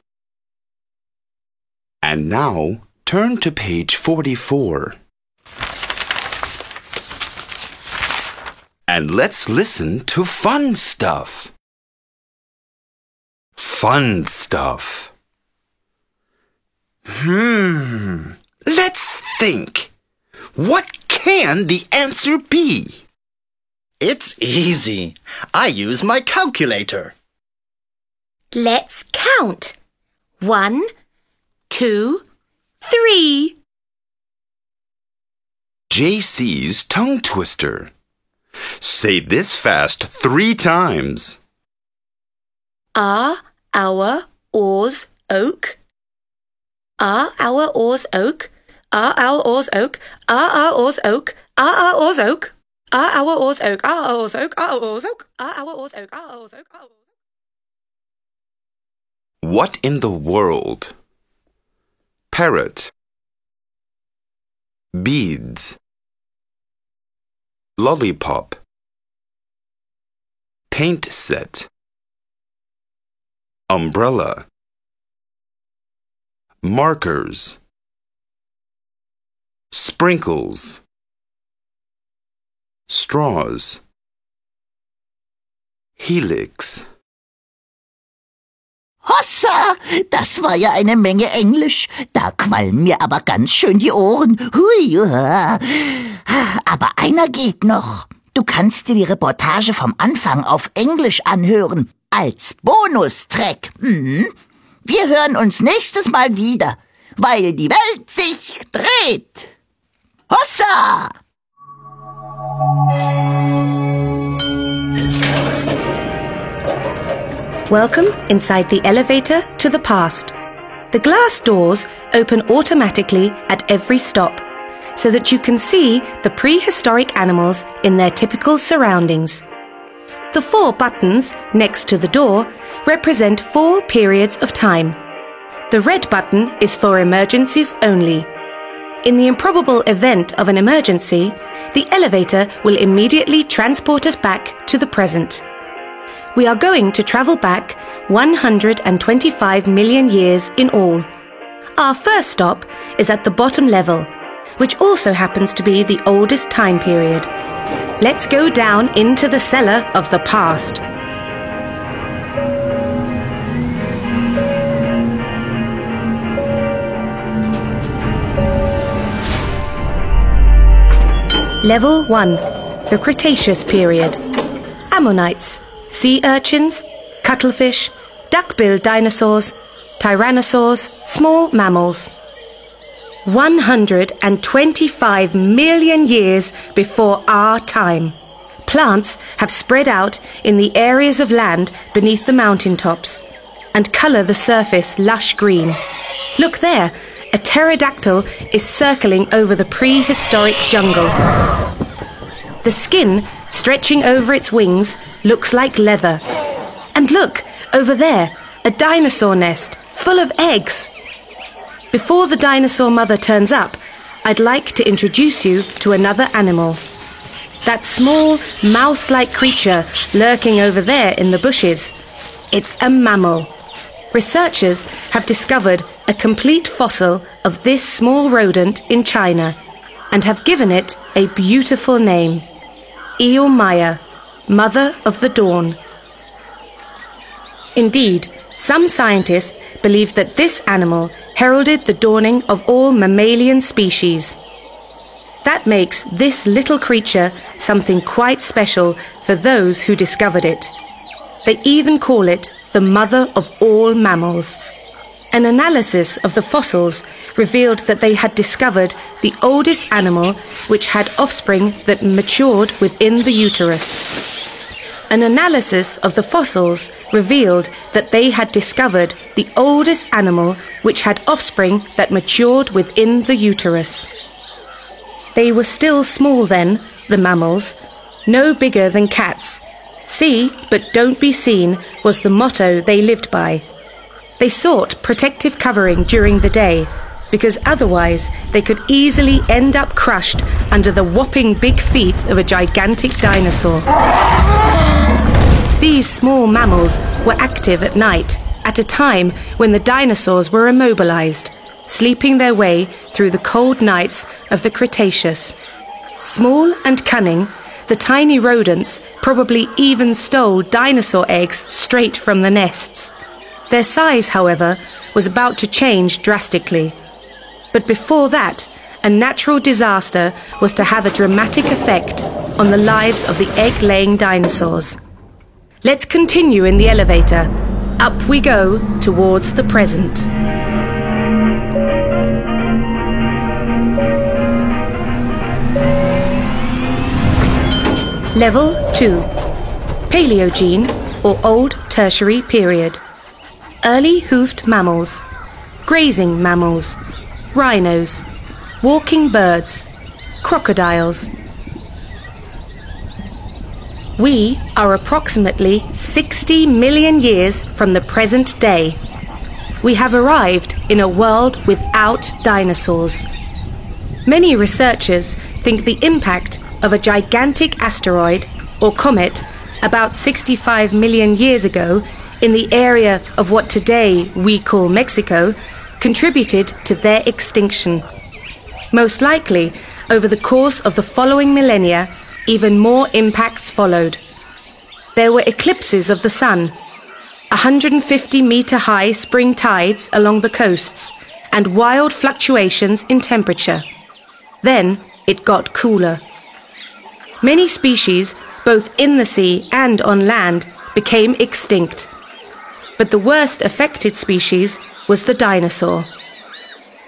And now turn to page 44. And let's listen to fun stuff. Fun stuff. Let's think. What can the answer be? It's easy. I use my calculator. Let's count. 1, 2, 3. JC's tongue twister. Say this fast 3 times. Are our oars oak? Are our oars oak? Are our oars oak? Are our oars oak? Are our oars oak? Are our oars oak? Are our oars oak? Are our oars oak? Are our oars oak? Are our oars oak? What in the world? Parrot. Beads. Lollipop. Paint set. Umbrella. Markers. Sprinkles. Straws. Helix. Hossa, das war ja eine Menge Englisch. Da qualmen mir aber ganz schön die Ohren. Hui. Aber einer geht noch. Du kannst dir die Reportage vom Anfang auf Englisch anhören. Als Bonustrack. Wir hören uns nächstes Mal wieder, weil die Welt sich dreht. Hossa! Welcome inside the elevator to the past. The glass doors open automatically at every stop, so that you can see the prehistoric animals in their typical surroundings. The 4 buttons next to the door represent 4 periods of time. The red button is for emergencies only. In the improbable event of an emergency, the elevator will immediately transport us back to the present. We are going to travel back 125 million years in all. Our first stop is at the bottom level, which also happens to be the oldest time period. Let's go down into the cellar of the past. Level 1. The Cretaceous period. Ammonites, sea urchins, cuttlefish, duck-billed dinosaurs, tyrannosaurs, small mammals. 125 million years before our time. Plants have spread out in the areas of land beneath the mountaintops and colour the surface lush green. Look there, a pterodactyl is circling over the prehistoric jungle. The skin stretching over its wings looks like leather. And look, over there, a dinosaur nest full of eggs. Before the dinosaur mother turns up, I'd like to introduce you to another animal. That small, mouse-like creature lurking over there in the bushes. It's a mammal. Researchers have discovered a complete fossil of this small rodent in China and have given it a beautiful name. Eomaya, Mother of the Dawn. Indeed, some scientists believe that this animal heralded the dawning of all mammalian species. That makes this little creature something quite special for those who discovered it. They even call it the mother of all mammals. An analysis of the fossils revealed that they had discovered the oldest animal which had offspring that matured within the uterus. An analysis of the fossils revealed that they had discovered the oldest animal which had offspring that matured within the uterus. They were still small then, the mammals, no bigger than cats. See, but don't be seen was the motto they lived by. They sought protective covering during the day, because otherwise they could easily end up crushed under the whopping big feet of a gigantic dinosaur. These small mammals were active at night, at a time when the dinosaurs were immobilized, sleeping their way through the cold nights of the Cretaceous. Small and cunning, the tiny rodents probably even stole dinosaur eggs straight from the nests. Their size, however, was about to change drastically. But before that, a natural disaster was to have a dramatic effect on the lives of the egg-laying dinosaurs. Let's continue in the elevator. Up we go towards the present. Level 2. Paleogene, or Old Tertiary Period. Early hoofed mammals, grazing mammals, rhinos, walking birds, crocodiles. We are approximately 60 million years from the present day. We have arrived in a world without dinosaurs. Many researchers think the impact of a gigantic asteroid or comet about 65 million years ago in the area of what today we call Mexico contributed to their extinction. Most likely, over the course of the following millennia, even more impacts followed. There were eclipses of the sun, 150-metre-high spring tides along the coasts, and wild fluctuations in temperature. Then it got cooler. Many species, both in the sea and on land, became extinct. But the worst affected species was the dinosaur.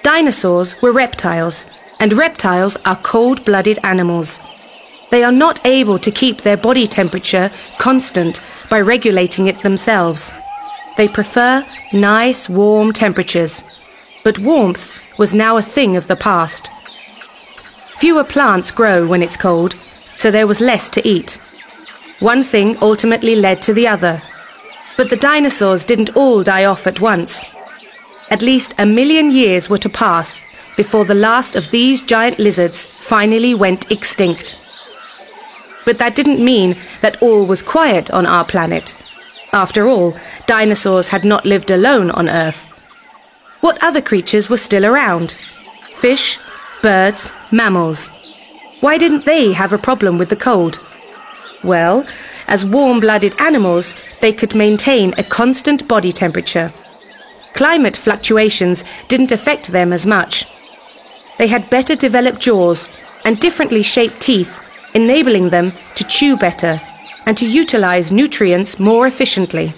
Dinosaurs were reptiles, and reptiles are cold-blooded animals. They are not able to keep their body temperature constant by regulating it themselves. They prefer nice, warm temperatures. But warmth was now a thing of the past. Fewer plants grow when it's cold, so there was less to eat. One thing ultimately led to the other. But the dinosaurs didn't all die off at once. At least 1 million years were to pass before the last of these giant lizards finally went extinct. But that didn't mean that all was quiet on our planet. After all, dinosaurs had not lived alone on Earth. What other creatures were still around? Fish, birds, mammals. Why didn't they have a problem with the cold? Well, as warm-blooded animals, they could maintain a constant body temperature. Climate fluctuations didn't affect them as much. They had better developed jaws and differently shaped teeth, enabling them to chew better and to utilize nutrients more efficiently.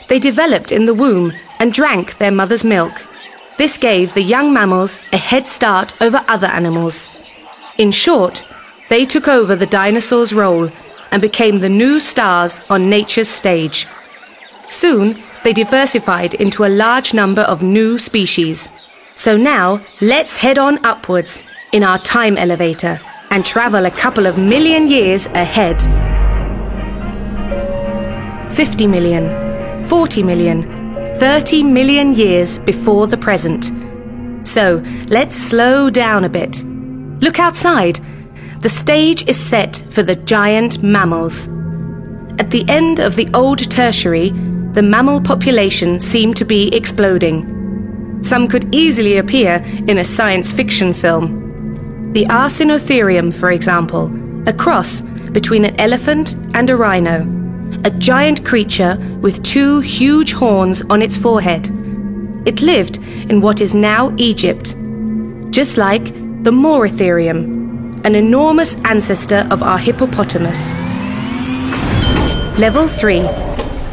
They developed in the womb and drank their mother's milk. This gave the young mammals a head start over other animals. In short, they took over the dinosaurs' role and became the new stars on nature's stage. Soon, they diversified into a large number of new species. So now, let's head on upwards in our time elevator and travel a couple of million years ahead. 50 million, 40 million, 30 million years before the present. So, let's slow down a bit. Look outside. The stage is set for the giant mammals. At the end of the old tertiary, the mammal population seemed to be exploding. Some could easily appear in a science fiction film. The Arsinotherium, for example, a cross between an elephant and a rhino, a giant creature with 2 huge horns on its forehead. It lived in what is now Egypt, just like the Moeritherium, an enormous ancestor of our hippopotamus. Level 3,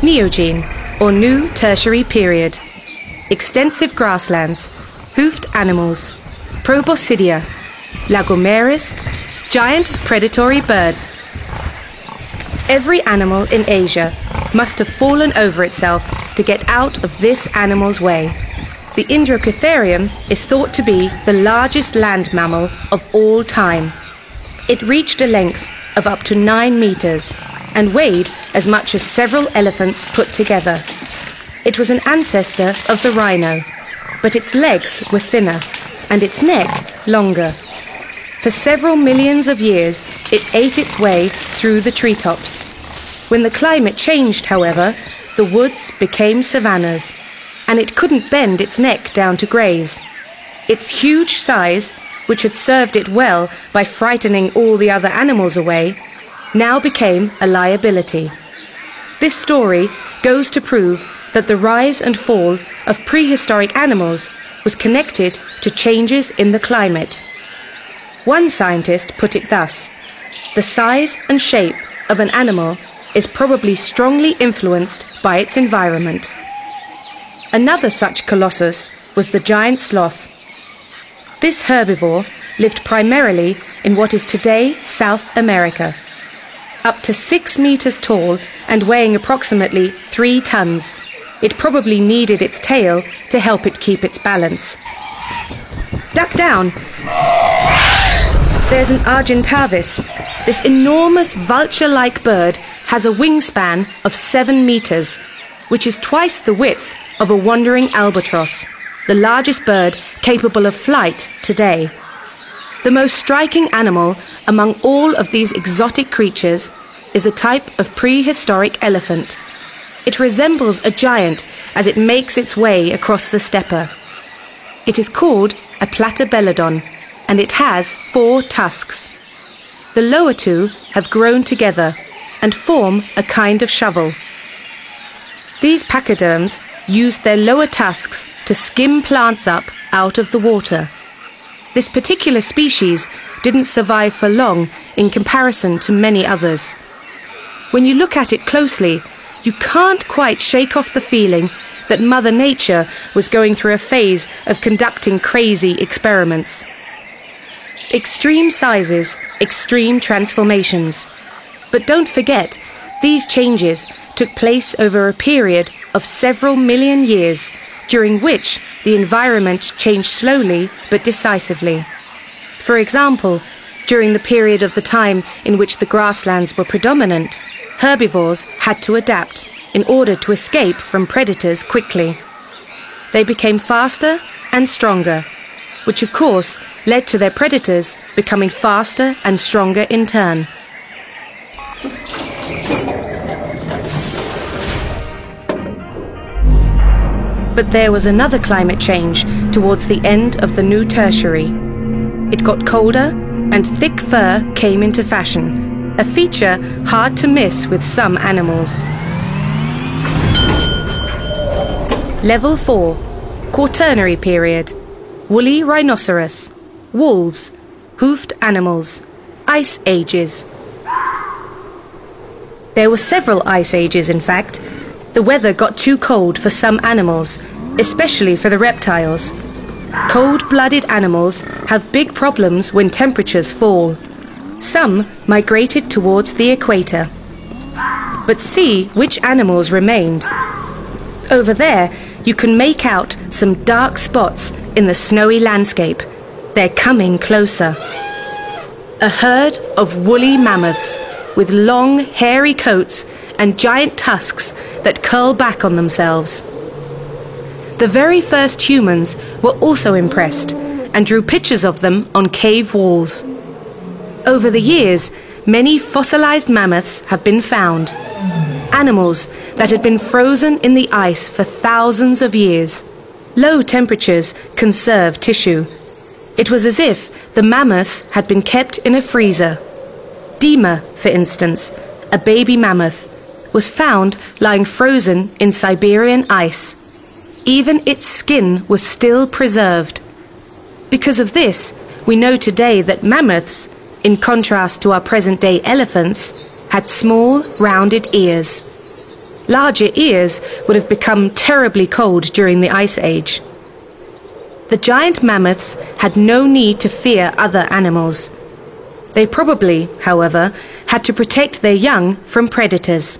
Neogene, or New Tertiary Period. Extensive grasslands, hoofed animals, proboscidea, Lagomeris, giant predatory birds. Every animal in Asia must have fallen over itself to get out of this animal's way. The Indrocatherium is thought to be the largest land mammal of all time. It reached a length of up to 9 meters and weighed as much as several elephants put together. It was an ancestor of the rhino, but its legs were thinner and its neck longer. For several millions of years, it ate its way through the treetops. When the climate changed, however, the woods became savannas, and it couldn't bend its neck down to graze. Its huge size, which had served it well by frightening all the other animals away, now became a liability. This story goes to prove that the rise and fall of prehistoric animals was connected to changes in the climate. One scientist put it thus: the size and shape of an animal is probably strongly influenced by its environment. Another such colossus was the giant sloth. This herbivore lived primarily in what is today South America. Up to 6 meters tall and weighing approximately 3 tons, it probably needed its tail to help it keep its balance. Duck down! There's an Argentavis. This enormous vulture-like bird has a wingspan of 7 meters, which is twice the width of a wandering albatross, the largest bird capable of flight today. The most striking animal among all of these exotic creatures is a type of prehistoric elephant. It resembles a giant as it makes its way across the steppe. It is called a platybelodon, and it has 4 tusks. The lower 2 have grown together and form a kind of shovel. These pachyderms used their lower tusks to skim plants up out of the water. This particular species didn't survive for long in comparison to many others. When you look at it closely, you can't quite shake off the feeling that Mother Nature was going through a phase of conducting crazy experiments. Extreme sizes, extreme transformations. But don't forget, these changes took place over a period of several million years, during which the environment changed slowly but decisively. For example, during the period of the time in which the grasslands were predominant, herbivores had to adapt in order to escape from predators quickly. They became faster and stronger, which of course led to their predators becoming faster and stronger in turn. But there was another climate change towards the end of the new tertiary. It got colder and thick fur came into fashion, a feature hard to miss with some animals. Level 4, Quaternary period. Woolly rhinoceros, wolves, hoofed animals, ice ages. There were several ice ages, in fact. The weather got too cold for some animals, especially for the reptiles. Cold-blooded animals have big problems when temperatures fall. Some migrated towards the equator. But see which animals remained. Over there, you can make out some dark spots in the snowy landscape. They're coming closer. A herd of woolly mammoths with long, hairy coats and giant tusks that curl back on themselves. The very first humans were also impressed and drew pictures of them on cave walls. Over the years, many fossilized mammoths have been found. Animals that had been frozen in the ice for thousands of years. Low temperatures conserve tissue. It was as if the mammoths had been kept in a freezer. Dima, for instance, a baby mammoth, was found lying frozen in Siberian ice. Even its skin was still preserved. Because of this, we know today that mammoths, in contrast to our present-day elephants, had small, rounded ears. Larger ears would have become terribly cold during the Ice Age. The giant mammoths had no need to fear other animals. They probably, however, had to protect their young from predators.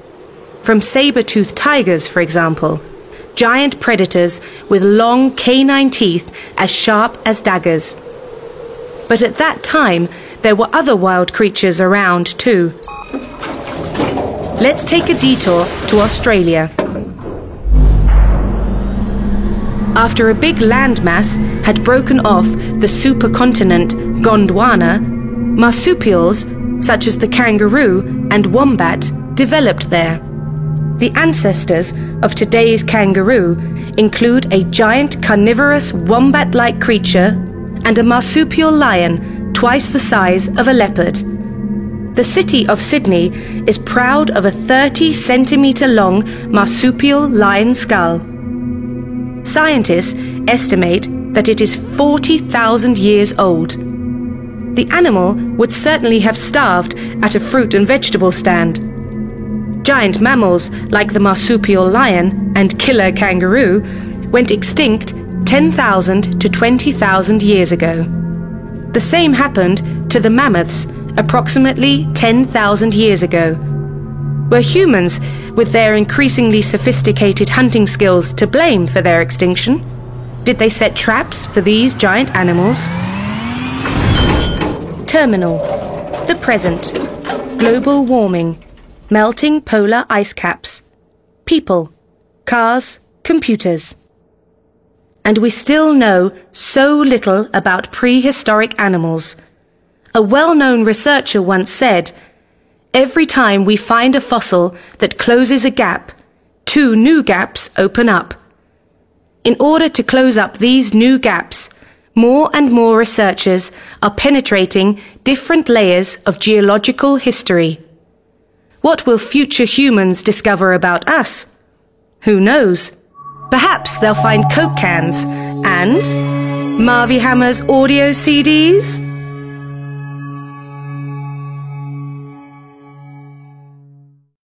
From saber-toothed tigers, for example, giant predators with long canine teeth as sharp as daggers. But at that time, there were other wild creatures around too. Let's take a detour to Australia. After a big landmass had broken off the supercontinent Gondwana, marsupials, such as the kangaroo and wombat, developed there. The ancestors of today's kangaroo include a giant carnivorous wombat-like creature and a marsupial lion twice the size of a leopard. The city of Sydney is proud of a 30-centimetre-long marsupial lion skull. Scientists estimate that it is 40,000 years old. The animal would certainly have starved at a fruit and vegetable stand. Giant mammals like the marsupial lion and killer kangaroo went extinct 10,000 to 20,000 years ago. The same happened to the mammoths approximately 10,000 years ago. Were humans, with their increasingly sophisticated hunting skills, to blame for their extinction? Did they set traps for these giant animals? Terminal. The present. Global warming. Melting polar ice caps. People. Cars. Computers. And we still know so little about prehistoric animals. A well-known researcher once said, "Every time we find a fossil that closes a gap, 2 new gaps open up." In order to close up these new gaps, more and more researchers are penetrating different layers of geological history. What will future humans discover about us? Who knows? Perhaps they'll find Coke cans and Marvi Hämmer's audio CDs.